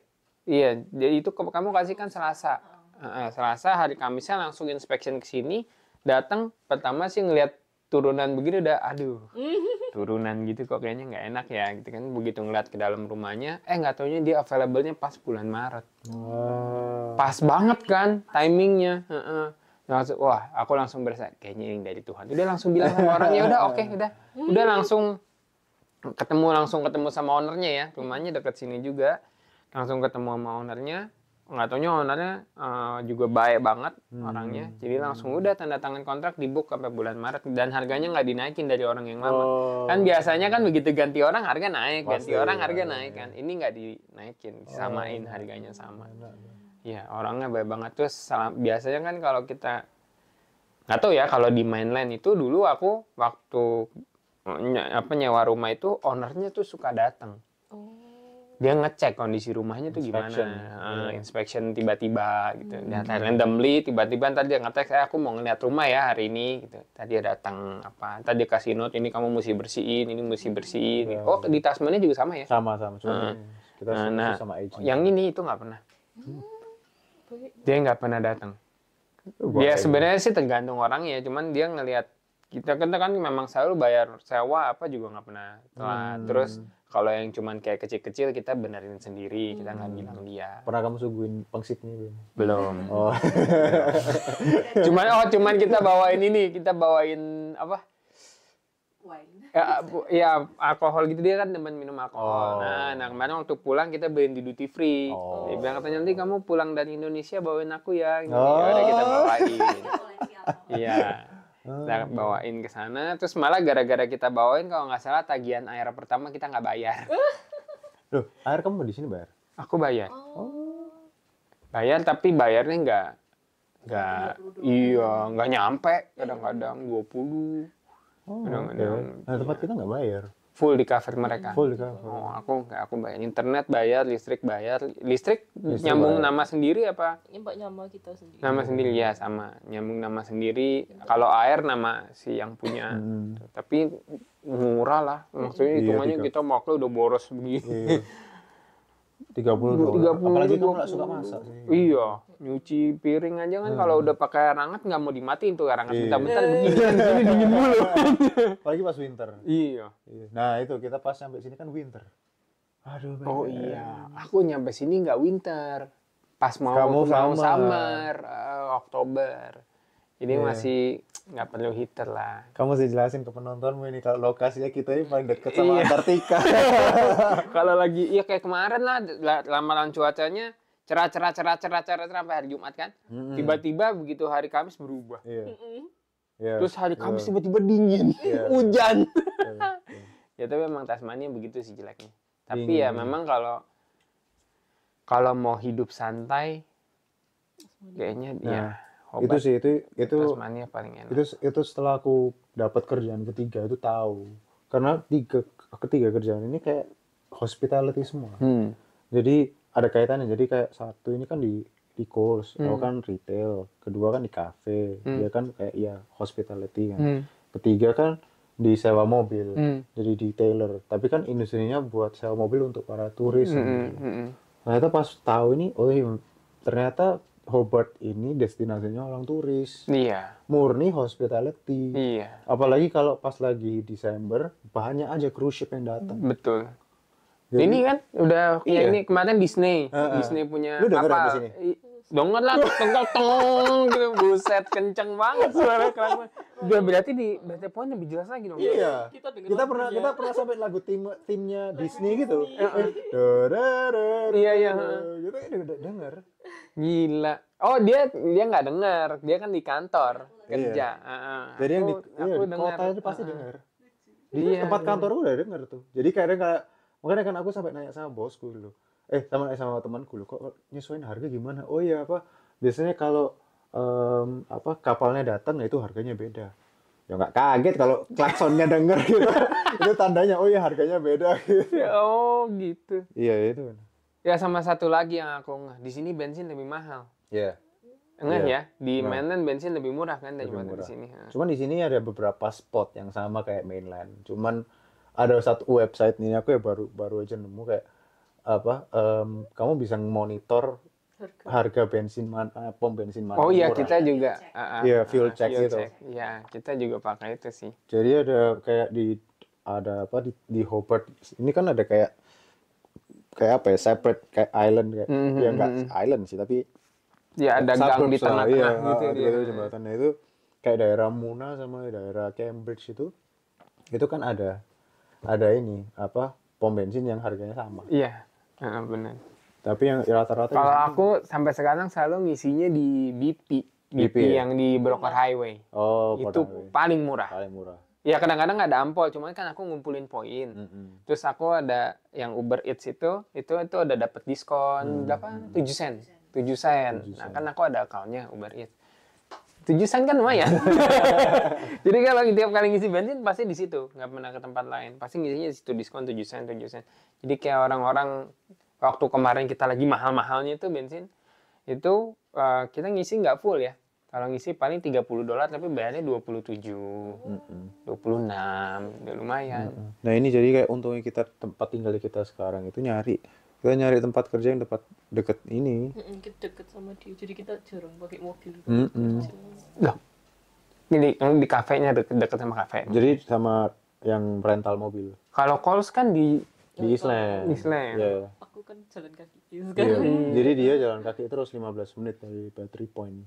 Iya, jadi itu kamu kasih kan Selasa. Selasa hari Kamisnya langsung inspection ke sini, datang pertama sih ngelihat turunan begini udah aduh. Turunan gitu kok kayaknya nggak enak ya gitu kan. Begitu ngeliat ke dalam rumahnya, nggak taunya dia available-nya pas bulan Maret. Pas banget kan timingnya. Wah, aku langsung berasa kayaknya ini dari Tuhan. Udah langsung bilang sama orangnya, udah oke, udah langsung ketemu sama ownernya ya. Rumahnya dekat sini juga. Langsung ketemu sama ownernya. Nggak taunya ownernya juga baik banget orangnya. Jadi langsung udah tanda tangan kontrak dibook sampai bulan Maret dan harganya nggak dinaikin dari orang yang lama. Kan biasanya kan begitu ganti orang harga naik, ganti orang harga naik kan. Ini nggak dinaikin, disamain harganya sama. Ya orangnya baik banget. Terus biasanya kan kalau kita nggak tahu ya kalau di mainland itu dulu aku waktu nyewa rumah itu ownernya tuh suka datang. Dia ngecek kondisi rumahnya tuh gimana, inspection tiba-tiba gitu. Dan randomly tiba-tiba ntar dia ngetek, aku mau ngeliat rumah ya hari ini gitu. Tadi dia datang tadi dia kasih note ini kamu mesti bersihin, ini mesti bersihin. Ya. Oh di Tasmania juga sama ya? Sama cuma kita sama agent. Yang ini itu nggak pernah. Dia nggak pernah datang. Dia sebenarnya sih tergantung orangnya, cuman dia ngelihat kita kan memang selalu bayar sewa apa juga nggak pernah telat. Terus kalau yang cuman kayak kecil-kecil kita benerin sendiri, kita nggak bilang dia. Pernah kamu suguhin pangsitnya belum? Belum. Cuman kita bawain ini, kita bawain apa? Wine. Ya alkohol gitu, dia kan teman minum alkohol. Nah kemarin waktu pulang kita beliin di duty free. Dia bilang katanya nanti kamu pulang dari Indonesia bawain aku ya. Ya udah kita bawain. Iya. Kita bawain ke sana, terus malah gara-gara kita bawain kalau nggak salah tagihan air pertama kita nggak bayar. Loh, air kamu di sini bayar? Aku bayar. Bayar tapi bayarnya nggak nyampe, kadang-kadang 20. Kadang-kadang. Nah, tempat kita nggak bayar. Full di cover mereka. Full di cover. Oh, aku bayar internet bayar, listrik bayar. Listrik nyambung bayar. Nama sendiri apa? Nyambung nama kita sendiri. Nama sendiri ya sama, nyambung nama sendiri. Kalau air nama si yang punya. Tapi murah lah. Maksudnya hitungannya kita makan udah boros begini. 30. Apalagi kamu nggak suka masak sih. Iya, nyuci piring aja kan kalau udah pakai air hangat nggak mau dimatiin tuh air hangat. Bentar-bentar begini dingin mulu. Apalagi pas winter. Iya. Nah itu kita pas sampai sini kan winter. Aduh. Oh iya, aku nyampe sini nggak winter. Pas mau summer, Oktober. Jadi masih nggak perlu heater lah. Kamu sih jelasin ke penontonmu ini kalau lokasinya kita ini paling dekat sama Antartika. Kalau lagi kayak kemarin lah lamaran cuacanya cerah sampai hari Jumat kan. Tiba-tiba begitu hari Kamis berubah. Terus hari Kamis tiba-tiba dingin, hujan. Ya tapi memang Tasmania begitu sih jeleknya. Tapi ya memang kalau mau hidup santai kayaknya itu Tasmania paling enak. Itu setelah aku dapat kerjaan ketiga itu tahu. Karena ketiga kerjaan ini kayak hospitality semua. Jadi ada kaitannya. Jadi kayak satu ini kan di course, kan retail, kedua kan di cafe, dia kan kayak hospitality kan. Ketiga kan di sewa mobil, jadi detailer. Tapi kan industrinya buat sewa mobil untuk para turis. Nah itu pas tahu ini, ternyata Hobart ini destinasinya orang turis. Iya. Murni hospitality. Iya. Apalagi kalau pas lagi Desember, banyak aja cruise ship yang datang. Betul. Jadi, ini kan udah ini kemarin Disney. Disney punya lu denger apa? di sini? Denger lah tong gitu, buset kenceng banget suara keren. Udah berarti poin lebih jelas lagi dong. Iya. Kita pernah sampai lagu timnya Disney gitu. Iya. Gitu udah denger. Gila. Oh dia nggak denger, dia kan di kantor kerja. Jadi yang di kota itu pasti denger. Di tempat kantor udah denger tuh. Jadi kayak makanya kan aku sampai nanya sama bosku dulu. Sama temanku dulu, kok nyesuaiin harga gimana? Oh iya biasanya kalau kapalnya datang itu harganya beda. Ya nggak kaget kalau klaksonnya denger gitu. Itu tandanya oh ya harganya beda gitu. Oh gitu. Iya itu. Ya sama satu lagi yang aku ngeh, di sini bensin lebih mahal. Iya. Enggak Iya. ya, di Nah. mainland bensin lebih murah kan Lebih daripada di murah. sini. Cuman di sini ada beberapa spot yang sama kayak mainland. Cuman ada satu website ini aku ya baru aja nemu kayak apa? Kamu bisa monitor harga bensin mana, pom bensin mana. Oh iya, murah. kita juga. Iya, fuel check fuel gitu. check. Iya, kita juga pakai itu sih. Jadi ada kayak ada apa di Hobart ini kan ada kayak apa ya separate kayak island kayak ya nggak island sih tapi Ya ada gang di suburbs lah, tengah-tengah iya, gitu di dia. jembatan. Nah, itu kayak daerah Muna sama daerah Cambridge itu kan ada ini apa pom bensin yang harganya sama. Iya, benar. Tapi yang rata-rata di Kalau sini- aku sampai sekarang selalu ngisinya di BP ya? yang di Broker Highway. oh Itu Highway. paling murah. paling murah. Ya kadang-kadang ada ampol, cuman kan aku ngumpulin poin. Terus aku ada yang Uber Eats itu ada dapat diskon berapa? 7 sen. 7 sen. Nah, kan aku ada akunnya Uber Eats. 7 sen kan lumayan. Jadi kalau tiap kali ngisi bensin pasti di situ, nggak pernah ke tempat lain. Pasti ngisinya di situ diskon 7 sen, 7 sen. Jadi kayak orang-orang waktu kemarin kita lagi mahal-mahalnya itu bensin, itu kita ngisi nggak full ya. Kalau ngisi paling $30 tapi bayarnya 27, 26, udah lumayan. Nah ini jadi kayak untungnya kita tempat tinggal kita sekarang itu kita nyari tempat kerja yang deket ini. Kita deket sama dia, jadi kita jarang pakai mobil. Loh, ini di kafenya deket sama kafe. Jadi sama yang rental mobil Kalau Coles kan di di Island. Island. Iya. Aku kan jalan kaki. Iya. Sekarang Jadi dia jalan kaki terus 15 menit dari Battery Point.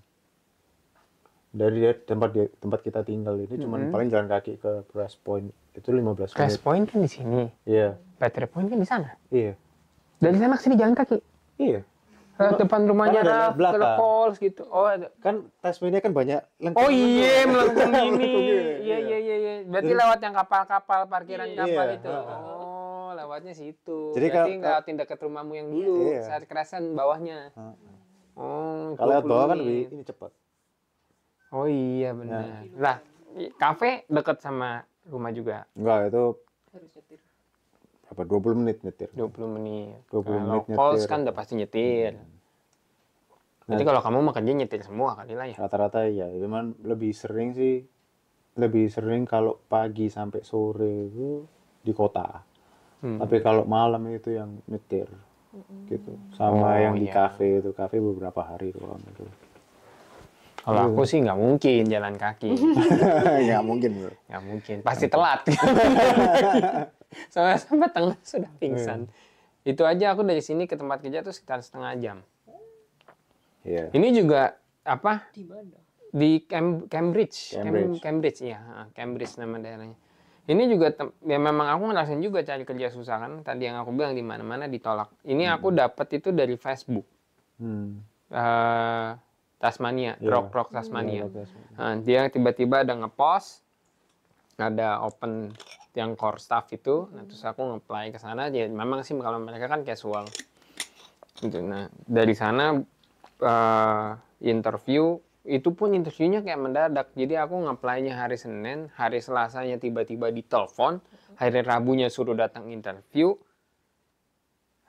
Dari tempat kita tinggal ini cuman paling jalan kaki ke Press Point itu 15 Crash menit. Point kan di sini. Iya. Battery Point kan di sana. Iya. Dari sana ke sini jalan kaki. Iya. Depan rumahnya Kan ada Raf, ke belakang. Coles gitu. Oh, ada. Kan Tasmania kan banyak lengkung. Oh iya, melengkung ini. Iya. Iya. Berarti lewat yang kapal-kapal, parkiran kapal Iya. itu. Oh, lewatnya situ. Jadi Berarti kalau- ngelewatin dekat rumahmu yang dulu. Iya. Saat kerasan bawahnya. Oh, Kalau lewat 20 bawah kan menit. ini cepat. Oh iya benar. Lah, kafe dekat sama rumah juga. Enggak, itu harus nyetir. berapa 20 menit nyetir. 20 menit. 20 Kalau menit Coles nyetir. kan udah pasti nyetir. Jadi kalau kamu mau kerja nyetir semua kali lah ya. Rata-rata ya, cuman lebih sering kalau pagi sampai sore itu di kota. Tapi kalau malam itu yang nyetir. Gitu. Sama Oh, yang di iya. kafe beberapa hari doang itu. Kalau aku sih nggak mungkin jalan kaki. Nggak mungkin bro. Nggak mungkin. Pasti telat. Sampai tengah sudah pingsan. Itu aja aku dari sini ke tempat kerja tuh sekitar setengah jam. Iya. Ini juga apa? Di mana? Di Cambridge. Cambridge. Cambridge ya, Cambridge nama daerahnya. Ini juga ya memang aku ngerasain juga cari kerja susah kan. Tadi yang aku bilang di mana-mana ditolak. Ini aku dapat itu dari Facebook. Tasmania, Iya. Rock Tasmania. Rock Tasmania. Nah, dia tiba-tiba ada ngepost, ada open yang core staff itu. Nah, terus aku nge-apply ke sana. Ya memang sih kalau mereka kan casual. Gitu. Nah, dari sana interview. Itu pun interviewnya kayak mendadak. Jadi aku nge-apply-nya hari Senin, hari Selasanya tiba-tiba ditelepon, hari Rabunya suruh datang interview.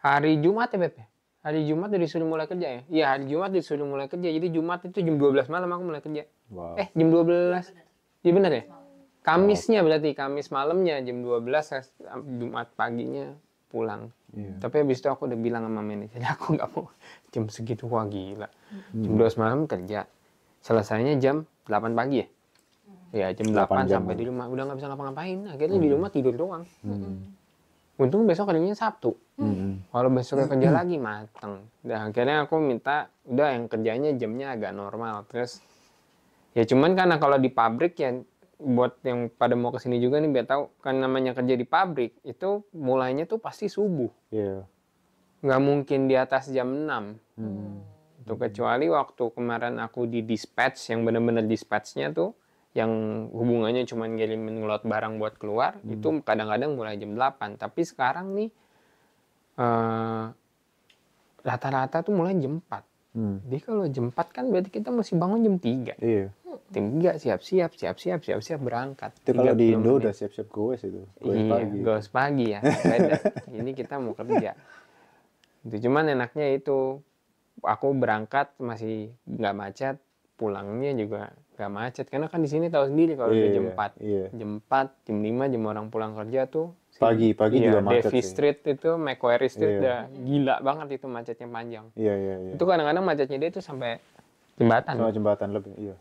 Hari Jumat ya, Beb? Hari Jumat udah disuruh mulai kerja ya? Iya, hari Jumat disuruh mulai kerja. Jadi Jumat itu jam 12 malam aku mulai kerja. Wow. Jam 12. Iya benar ya? Kamisnya berarti, Kamis malamnya jam 12, Jumat paginya pulang. Iya. Tapi habis itu aku udah bilang sama manajer, aku nggak mau jam segitu, wah gila. Jam 12 malam kerja. Selesainya jam 8 pagi ya? Ya jam 8 jam. sampai di rumah. Udah nggak bisa ngapa-ngapain. Akhirnya di rumah tidur doang. Untung besok kerjanya Sabtu. Kalau besoknya kerja lagi mateng. Dan akhirnya aku minta, udah yang kerjanya jamnya agak normal. Terus, ya cuman karena kalau di pabrik ya, buat yang pada mau kesini juga nih biar tahu, kan namanya kerja di pabrik, itu mulainya tuh pasti subuh. Iya. Nggak mungkin di atas jam 6. Itu kecuali waktu kemarin aku di dispatch, yang bener-bener dispatchnya tuh, yang hubungannya cuma ngirimin ngelot barang buat keluar, itu kadang-kadang mulai jam 8. Tapi sekarang nih, rata-rata tuh mulai jam 4. Jadi kalau jam 4 kan berarti kita mesti bangun jam 3. Iya. Jam 3 siap-siap berangkat. Itu kalau di 30 Indo menit. udah siap-siap goes itu. Goes Iya, pagi. goes pagi ya. Beda. Ini kita mau kerja. Itu cuman enaknya itu aku berangkat masih nggak macet, pulangnya juga nggak macet karena kan di sini tahu sendiri kalau udah jam 4. Iya. Jam 4, jam 5 jam orang pulang kerja tuh Pagi iya, juga macet Davie sih. Street itu, Macquarie Street Iya. udah gila banget itu macetnya panjang. Iya. Itu kadang-kadang macetnya dia itu sampai jembatan. Sama jembatan lebih, iya.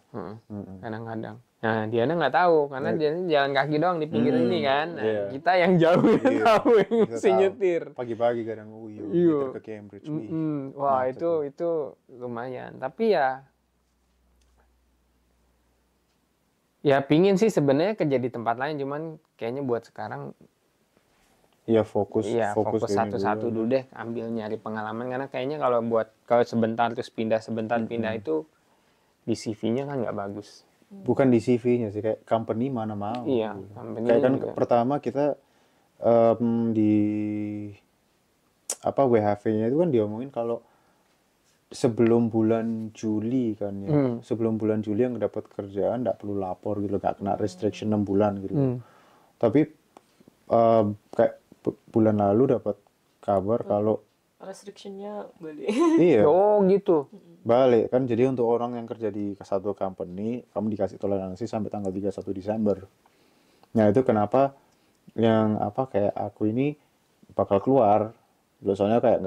Kadang-kadang. Nah, Diana nggak tahu karena dia jalan kaki doang di pinggir ini kan. Nah, iya. kita yang jauh yang Iya. tahu yang Kita mesti tahu. nyetir. Pagi-pagi kadang Iya. nyetir ke Cambridge. Wih. Wah, macet itu lumayan. Tapi ya pingin sih sebenarnya kerja di tempat lain, cuman kayaknya buat sekarang Iya, fokus fokus ke ini satu-satu dulu deh, ambil nyari pengalaman karena kayaknya kalau sebentar terus pindah itu di CV-nya kan nggak bagus. Bukan di CV-nya sih, kayak company mana mau. Iya, gitu. company Kayak kan juga. pertama kita di WHV-nya itu kan diomongin kalau sebelum bulan Juli kan ya. Sebelum bulan Juli yang dapat kerjaan nggak perlu lapor gitu, nggak kena restriction 6 bulan gitu. Tapi kayak bulan lalu dapat kabar kalau Restriction-nya balik. iya, Oh gitu. balik kan. Jadi untuk orang yang kerja di satu company, kamu dikasih toleransi sampai tanggal 31 Desember. Nah, itu kenapa yang kayak aku ini bakal keluar. Soalnya kayak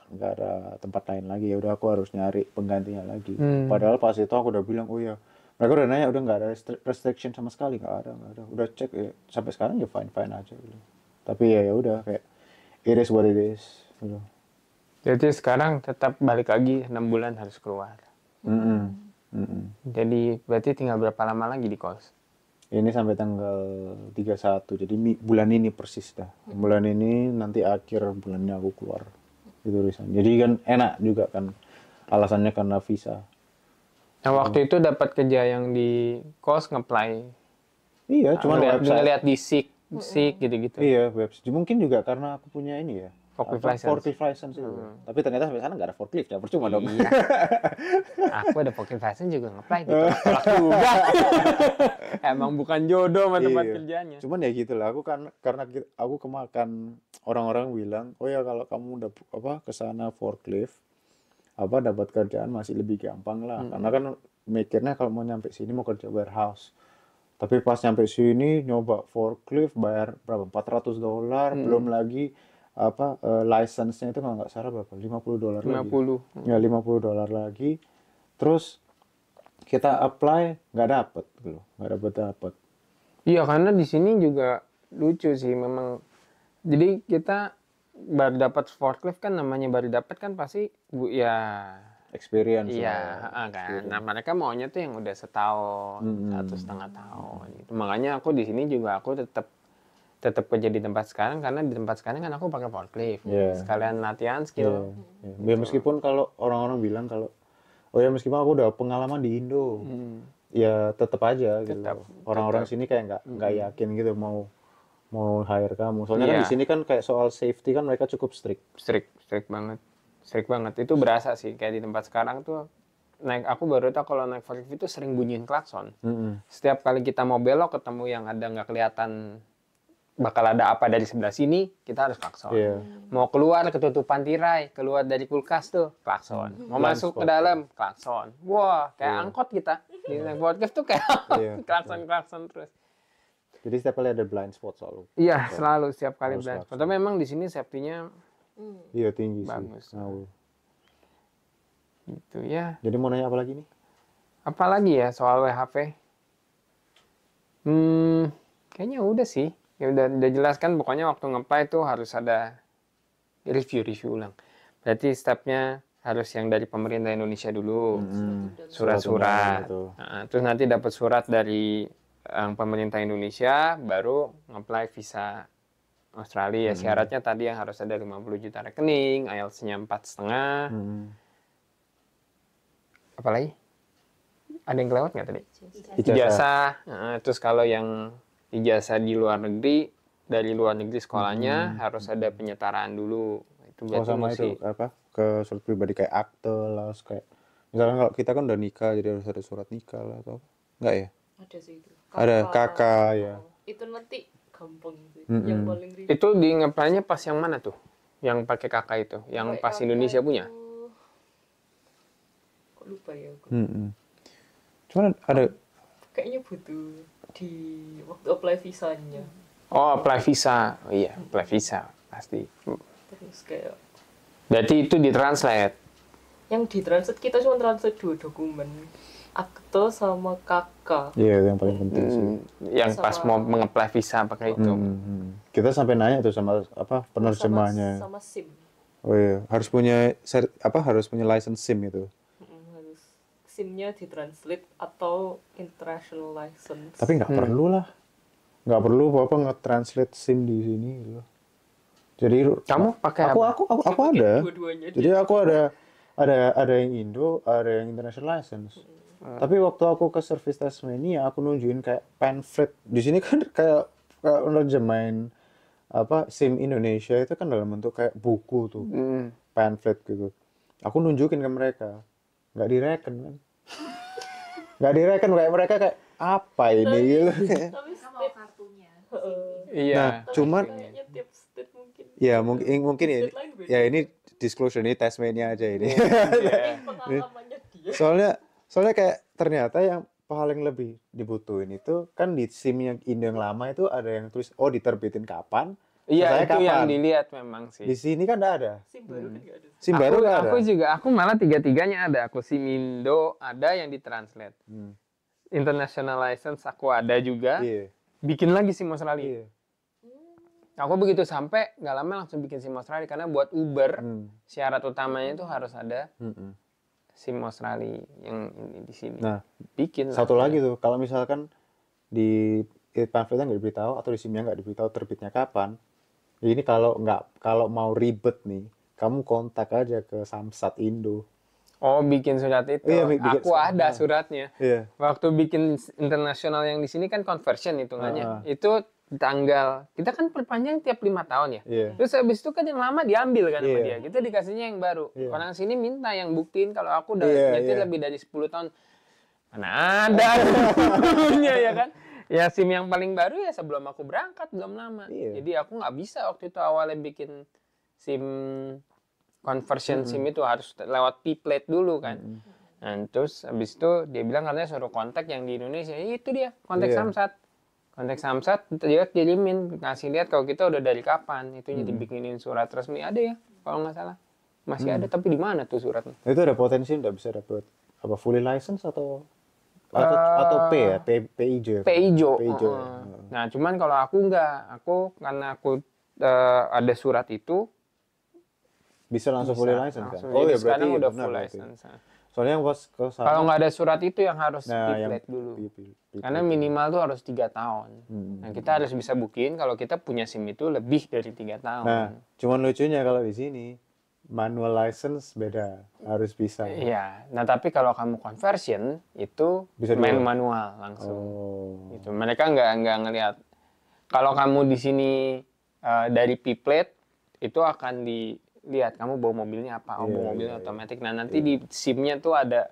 nggak ada tempat lain lagi, ya udah aku harus nyari penggantinya lagi. Padahal pas itu aku udah bilang, oh ya, mereka udah nanya udah nggak ada restriction sama sekali, nggak ada. Udah cek ya, sampai sekarang ya fine aja gitu. Tapi ya udah kayak it is what it is gitu. Jadi sekarang tetap balik lagi 6 bulan harus keluar. Jadi berarti tinggal berapa lama lagi di kos? Ini sampai tanggal 31, jadi bulan ini persis dah. Bulan ini nanti akhir bulannya aku keluar. Gitu resign. Jadi kan enak juga kan, alasannya karena visa. Nah waktu itu dapat kerja yang di kos nge-apply. Iya, cuma ngeliat di SIK gitu-gitu. Iya, website. Mungkin juga karena aku punya ini ya. Forklift license itu. Tapi ternyata sampai sana nggak ada forklift ya, percuma dong. Iya. Aku ada forklift license juga nge-apply gitu. Tolak juga. Emang bukan jodoh sama tempat Iya. kerjanya. Cuman ya gitu lah, karena aku kemakan orang-orang bilang, oh ya kalau kamu udah kesana forklift, dapat kerjaan masih lebih gampang lah. Karena kan mikirnya kalau mau nyampe sini mau kerja warehouse. Tapi pas nyampe sini nyoba forklift bayar berapa? $400, belum lagi license-nya itu kalau nggak salah berapa? $50 lagi. 50. Ya $50 lagi. Terus kita apply nggak dapet gitu, nggak dapet. Iya karena di sini juga lucu sih memang. Jadi kita baru dapat forklift kan namanya baru dapat kan pasti ya Experience. iya kan. Nah mereka maunya tuh yang udah setahun, 1,5 tahun. Gitu. Makanya aku di sini juga aku tetap kerja di tempat sekarang karena di tempat sekarang kan aku pakai forklift. Yeah. Sekalian latihan skill. Ya, meskipun kalau orang-orang bilang kalau meskipun aku udah pengalaman di Indo, ya tetap aja gitu. Orang-orang sini kayak nggak yakin gitu mau hire kamu. Soalnya kan di sini kan kayak soal safety kan mereka cukup strict banget. Strict banget. Itu berasa sih kayak di tempat sekarang tuh aku baru tahu kalau naik forklift itu sering bunyiin klakson. Setiap kali kita mau belok ketemu yang ada nggak kelihatan bakal ada apa dari sebelah sini, kita harus klakson. Mau keluar ketutupan tirai, keluar dari kulkas tuh klakson. Mau masuk ke dalam klakson. Wah, kayak angkot kita. Di naik forklift tuh kayak klakson terus. Jadi setiap kali ada blind spot selalu. Iya, selalu setiap kali blind spot. Tapi memang di sini safety-nya iya tinggi bagus. sih. Bagus. Gitu ya. Jadi mau nanya apa lagi nih? Apa lagi ya soal WHV? Kayaknya udah sih. Ya udah jelas kan pokoknya waktu nge-apply tuh harus ada review ulang. Berarti stepnya harus yang dari pemerintah Indonesia dulu. Surat-surat. Terus nanti dapat surat dari pemerintah Indonesia baru nge-apply visa Australia. Syaratnya tadi yang harus ada 50 juta rekening, IELTS-nya 4,5. Apalagi? Ada yang kelewat nggak tadi? Ijazah. Terus kalau yang ijazah di luar negeri, dari luar negeri sekolahnya harus ada penyetaraan dulu. Itu berarti sama itu ke surat pribadi kayak akte lah, kayak misalkan kalau kita kan udah nikah jadi harus ada surat nikah lah atau apa? Enggak ya? Ada sih itu. Ada kakak ya. Itu nanti gampang sih. Mm-mm. Yang paling ribet. Itu di ngeplay-nya pas yang mana tuh? Yang pakai kakak itu, yang Pakai pas kakak Indonesia itu- punya? Kok lupa ya aku. Cuman ada Kayaknya butuh di waktu apply visanya. Oh, apply visa. Oh iya, apply visa pasti. Terus kayak Berarti itu ditranslate. yang ditranslate kita cuma translate 2 dokumen. Akte sama kakak. iya yang paling penting sih. Yang pas Sama- mau mengapply visa pakai itu. Kita sampai nanya tuh sama apa penerjemahnya. Sama SIM. Oh iya, harus punya harus punya license SIM itu. Harus SIM-nya ditranslate atau international license. Tapi nggak perlu lah. Nggak perlu apa nge-translate SIM di sini gitu. Jadi Kamu pakai apa? aku ada. Dua-duanya. Jadi aku ada yang Indo, ada yang international license. Tapi waktu aku ke service Tasmania, aku nunjukin kayak pamphlet. Di sini kan kayak nerjemahin apa SIM Indonesia itu kan dalam bentuk kayak buku tuh, pamphlet gitu. Aku nunjukin ke mereka, nggak direken kan? Nggak direken kayak mereka kayak apa ini gitu. Tapi Kita mau kartunya. Iya. Nah, cuman kayaknya tiap state mungkin. ya mungkin ya, State lain beda. ya ini disclosure ini Tasmania aja ini. Ini pengalamannya dia. soalnya kayak ternyata yang paling lebih dibutuhin itu kan di SIM yang Indo yang lama itu ada yang tulis diterbitin kapan. Iya, selesai itu yang kapan. dilihat memang sih. Di sini kan nggak ada. SIM baru kan nggak ada. SIM baru nggak ada. Aku juga, aku malah tiga-tiganya ada. Aku SIM Indo ada yang ditranslate. International license aku ada juga. Iya. Bikin lagi SIM Australia. Iya. Aku begitu sampai nggak lama langsung bikin SIM Australia karena buat Uber syarat utamanya itu harus ada SIM Australia yang di sini. Nah, bikin satu lagi tuh, kalau misalkan di pamfletnya nggak diberitahu atau di SIM-nya nggak diberitahu terbitnya kapan, ini kalau mau ribet nih, kamu kontak aja ke Samsat Indo. Oh, bikin surat itu. Iya, bikin aku surat. ada suratnya. Iya. Waktu bikin internasional yang di sini kan conversion hitungannya. Itu tanggal, kita kan perpanjang tiap 5 tahun ya. Iya. Terus habis itu kan yang lama diambil kan sama Iya. dia. Kita dikasihnya yang baru. Iya. Orang sini minta yang buktiin kalau aku udah Iya, nyetir iya. lebih dari 10 tahun. Mana ada punya ya kan. Ya SIM yang paling baru ya sebelum aku berangkat, belum lama. Iya. Jadi aku nggak bisa waktu itu awalnya bikin SIM conversion SIM itu harus lewat P-plate dulu kan. Nah, terus habis itu dia bilang katanya suruh kontak yang di Indonesia. Itu dia, kontak Iya. Samsat. Kontak Samsat, dia kirimin, ngasih lihat kalau kita udah dari kapan. Itu dibikinin surat resmi, ada ya, kalau nggak salah. Masih ada, tapi di mana tuh suratnya? Itu ada potensi nggak bisa dapat apa fully license atau P ya, P hijau. P hijau. P hijau. Nah, cuman kalau aku nggak, karena aku ada surat itu, Bisa langsung fully license kan? langsung. Oh Jadi ya berarti sekarang udah benar full berarti. license. Soalnya yang pas ke sana. Kalau nggak ada surat itu yang harus Nah, yang P-plate dulu. P-plate. Karena minimal tuh harus 3 tahun. Nah, kita harus bisa buktiin kalau kita punya SIM itu lebih dari 3 tahun. Nah, cuman lucunya kalau di sini manual license beda, harus bisa. Iya. Nah, tapi kalau kamu conversion itu Bisa main dua. manual langsung. Oh. Gitu. Mereka nggak ngelihat. Kalau kamu di sini dari P-plate itu akan dilihat kamu bawa mobilnya apa. Oh, Iya, bawa mobilnya iya, otomatis. Nah, nanti di SIM-nya tuh ada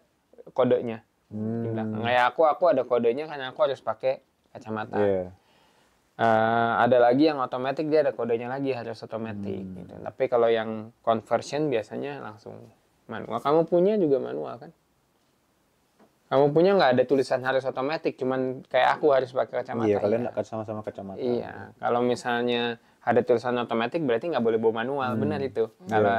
kodenya. Di belakang. Kayak aku ada kodenya karena aku harus pakai kacamata. Iya. Ada lagi yang otomatis, dia ada kodenya lagi harus otomatis gitu. Tapi kalau yang conversion biasanya langsung manual. Kamu punya juga manual kan? Kamu punya nggak ada tulisan harus otomatis, cuman kayak aku harus pakai kacamata. Iya, kalian ya. akan sama-sama kacamata. Iya, kalau misalnya ada tulisan otomatis berarti nggak boleh bawa manual, benar itu. Kalau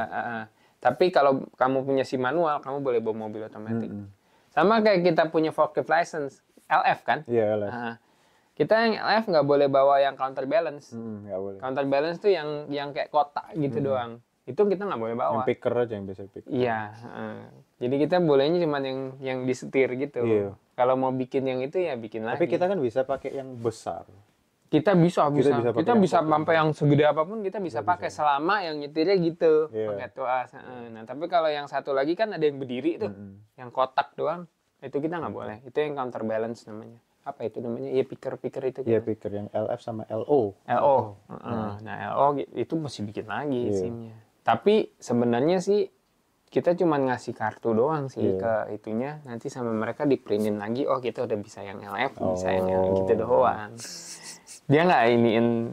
tapi kalau kamu punya SIM manual, kamu boleh bawa mobil otomatis. Sama kayak kita punya forklift license, LF kan? Iya, lah. Kita yang LF nggak boleh bawa yang counterbalance. Nggak boleh. Counterbalance tuh yang kayak kotak gitu doang. Itu kita nggak boleh bawa. Yang picker aja yang biasa picker. Iya. Jadi kita bolehnya cuma yang disetir gitu. Iya. Kalau mau bikin yang itu ya bikin lagi. Tapi kita kan bisa pakai yang besar. Kita bisa. bisa pakai Kita yang bisa forklift. sampai yang segede apapun kita bisa pakai selama yang nyetirnya gitu. Iya. Pakai tuas. Nah, tapi kalau yang satu lagi kan ada yang berdiri tuh. Yang kotak doang. Itu kita nggak boleh. Itu yang counterbalance namanya. Apa itu namanya? Iya, picker itu. Iya, kan. picker yang LF sama LO. LO. Nah, LO itu mesti bikin lagi Iya. SIM-nya. Tapi sebenarnya sih kita cuma ngasih kartu doang sih Iya. ke itunya, nanti sama mereka diprintin lagi, oh kita udah bisa yang LF, bisa yang gitu doang. Dia nggak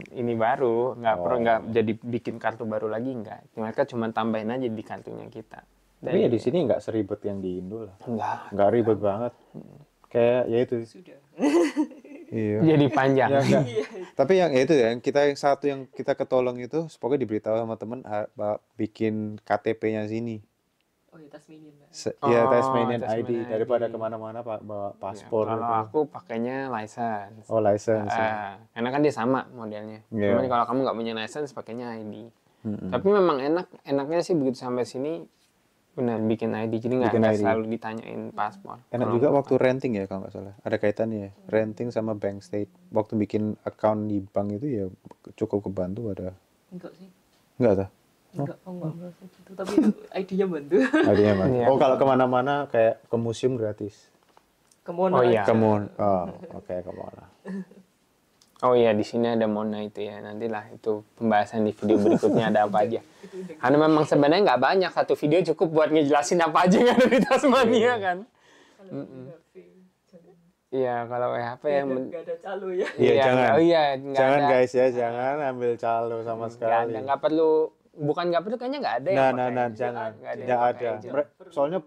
ini baru, nggak jadi bikin kartu baru lagi, nggak. Mereka cuma tambahin aja di kartunya kita. Tapi ya di sini nggak seribet yang di Indo lah. Nggak Nggak ribet banget. Kayak ya itu. Sudah. Iya. jadi panjang. Ya, enggak. Tapi yang itu ya, yang satu yang kita ketolong itu, pokoknya diberitahu sama temen bikin KTP-nya sini. Oh ya, Tasmanian lah. Ya Oh, Tasmanian Tasmanian ID daripada ID. kemana-mana bawa Ya, paspor. kalau gitu. aku pakainya license. Oh license. Karena kan dia sama modelnya. Iya. Cuman kalau kamu nggak punya license, pakainya ID. Tapi memang enaknya sih begitu sampai sini benar bikin ID, jadi nggak Bikin ID. selalu ditanyain paspor. Enak Kalau juga nggak waktu renting ya kalau nggak salah. Ada kaitannya ya. Renting sama bank state. Waktu bikin account di bank itu ya cukup kebantu ada. Enggak sih. Enggak tuh? Enggak, aku enggak merasa gitu. Tapi ID-nya bantu. Adanya mah. Iya. Oh kalau kemana-mana kayak ke museum gratis. Kemana Oh, iya. aja. Oke kemana. Oh iya, di sini ada Mona itu ya. Nantilah itu pembahasan di video berikutnya ada apa aja. Karena memang sebenarnya nggak banyak, satu video cukup buat ngejelasin apa aja yang ada di Tasmania kan. Kalau WHV, jangan. Iya, kalau WHP yang Nggak ada calo ya. Iya, jangan. Oh iya, nggak Jangan ada. guys ya, jangan ambil calo sama Nggak sekali. ada, nggak perlu. Bukan nggak perlu, kayaknya nggak ada yang Nah, pakai. jangan. Nggak ada yang Nggak pakai ada. agent. Soalnya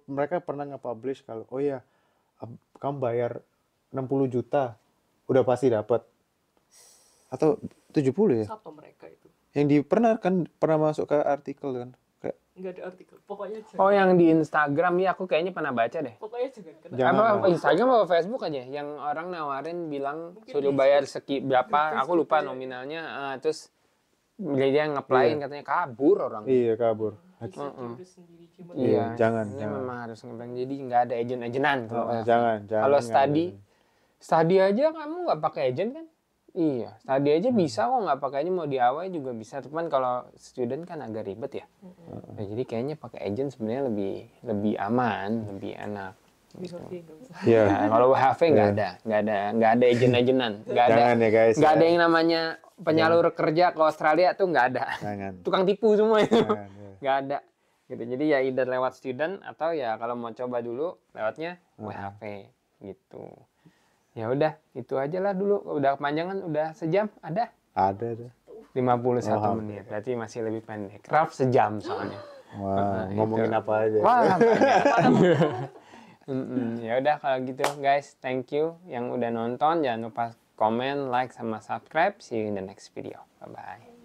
mereka pernah nge-publish kalau, oh ya, kamu bayar 60 juta, udah pasti dapat. Atau 70 ya? Siapa mereka itu? Yang pernah masuk ke artikel kan? Kayak, Nggak ada artikel. Pokoknya jangan. Oh yang di Instagram ya, aku kayaknya pernah baca deh. Pokoknya jangan kena. Jangan. Apa Instagram apa Facebook aja yang orang nawarin bilang Mungkin suruh di- bayar berapa, di aku lupa Facebook ya. nominalnya, terus dia ngeplayin katanya kabur orang. iya kabur. Bisa diurus sendiri cuma. Iya, jangan, ini jangan. memang harus ngebank, jadi nggak ada agent-agentan kalau Jangan. kalau nggak study aja kamu nggak pakai agent kan? Iya, study aja bisa kok, nggak pakai aja, mau di awal juga bisa. Cuman kalau student kan agak ribet ya. Nah, jadi kayaknya pakai agent sebenarnya lebih aman, lebih enak. WHV nggak usah. Iya. Nah, kalau WHV nggak ada agent-agenan, nggak ada, Jangan ya guys. nggak ya. ada yang namanya penyalur kerja ke Australia tuh nggak ada. Jangan. Tukang tipu semua itu, Jangan, ya. nggak ada. Gitu. Jadi ya either lewat student atau ya kalau mau coba dulu lewatnya WHV gitu. Ya udah, itu aja lah dulu. Udah kepanjangan, udah sejam, ada Ada tuh. 51 menit. Berarti masih lebih pendek. Craft sejam soalnya. Wah, ngomongin apa aja. Wah, banyak. Ya udah kalau gitu guys, thank you yang udah nonton. Jangan lupa komen, like, sama subscribe. See you in the next video. Bye bye.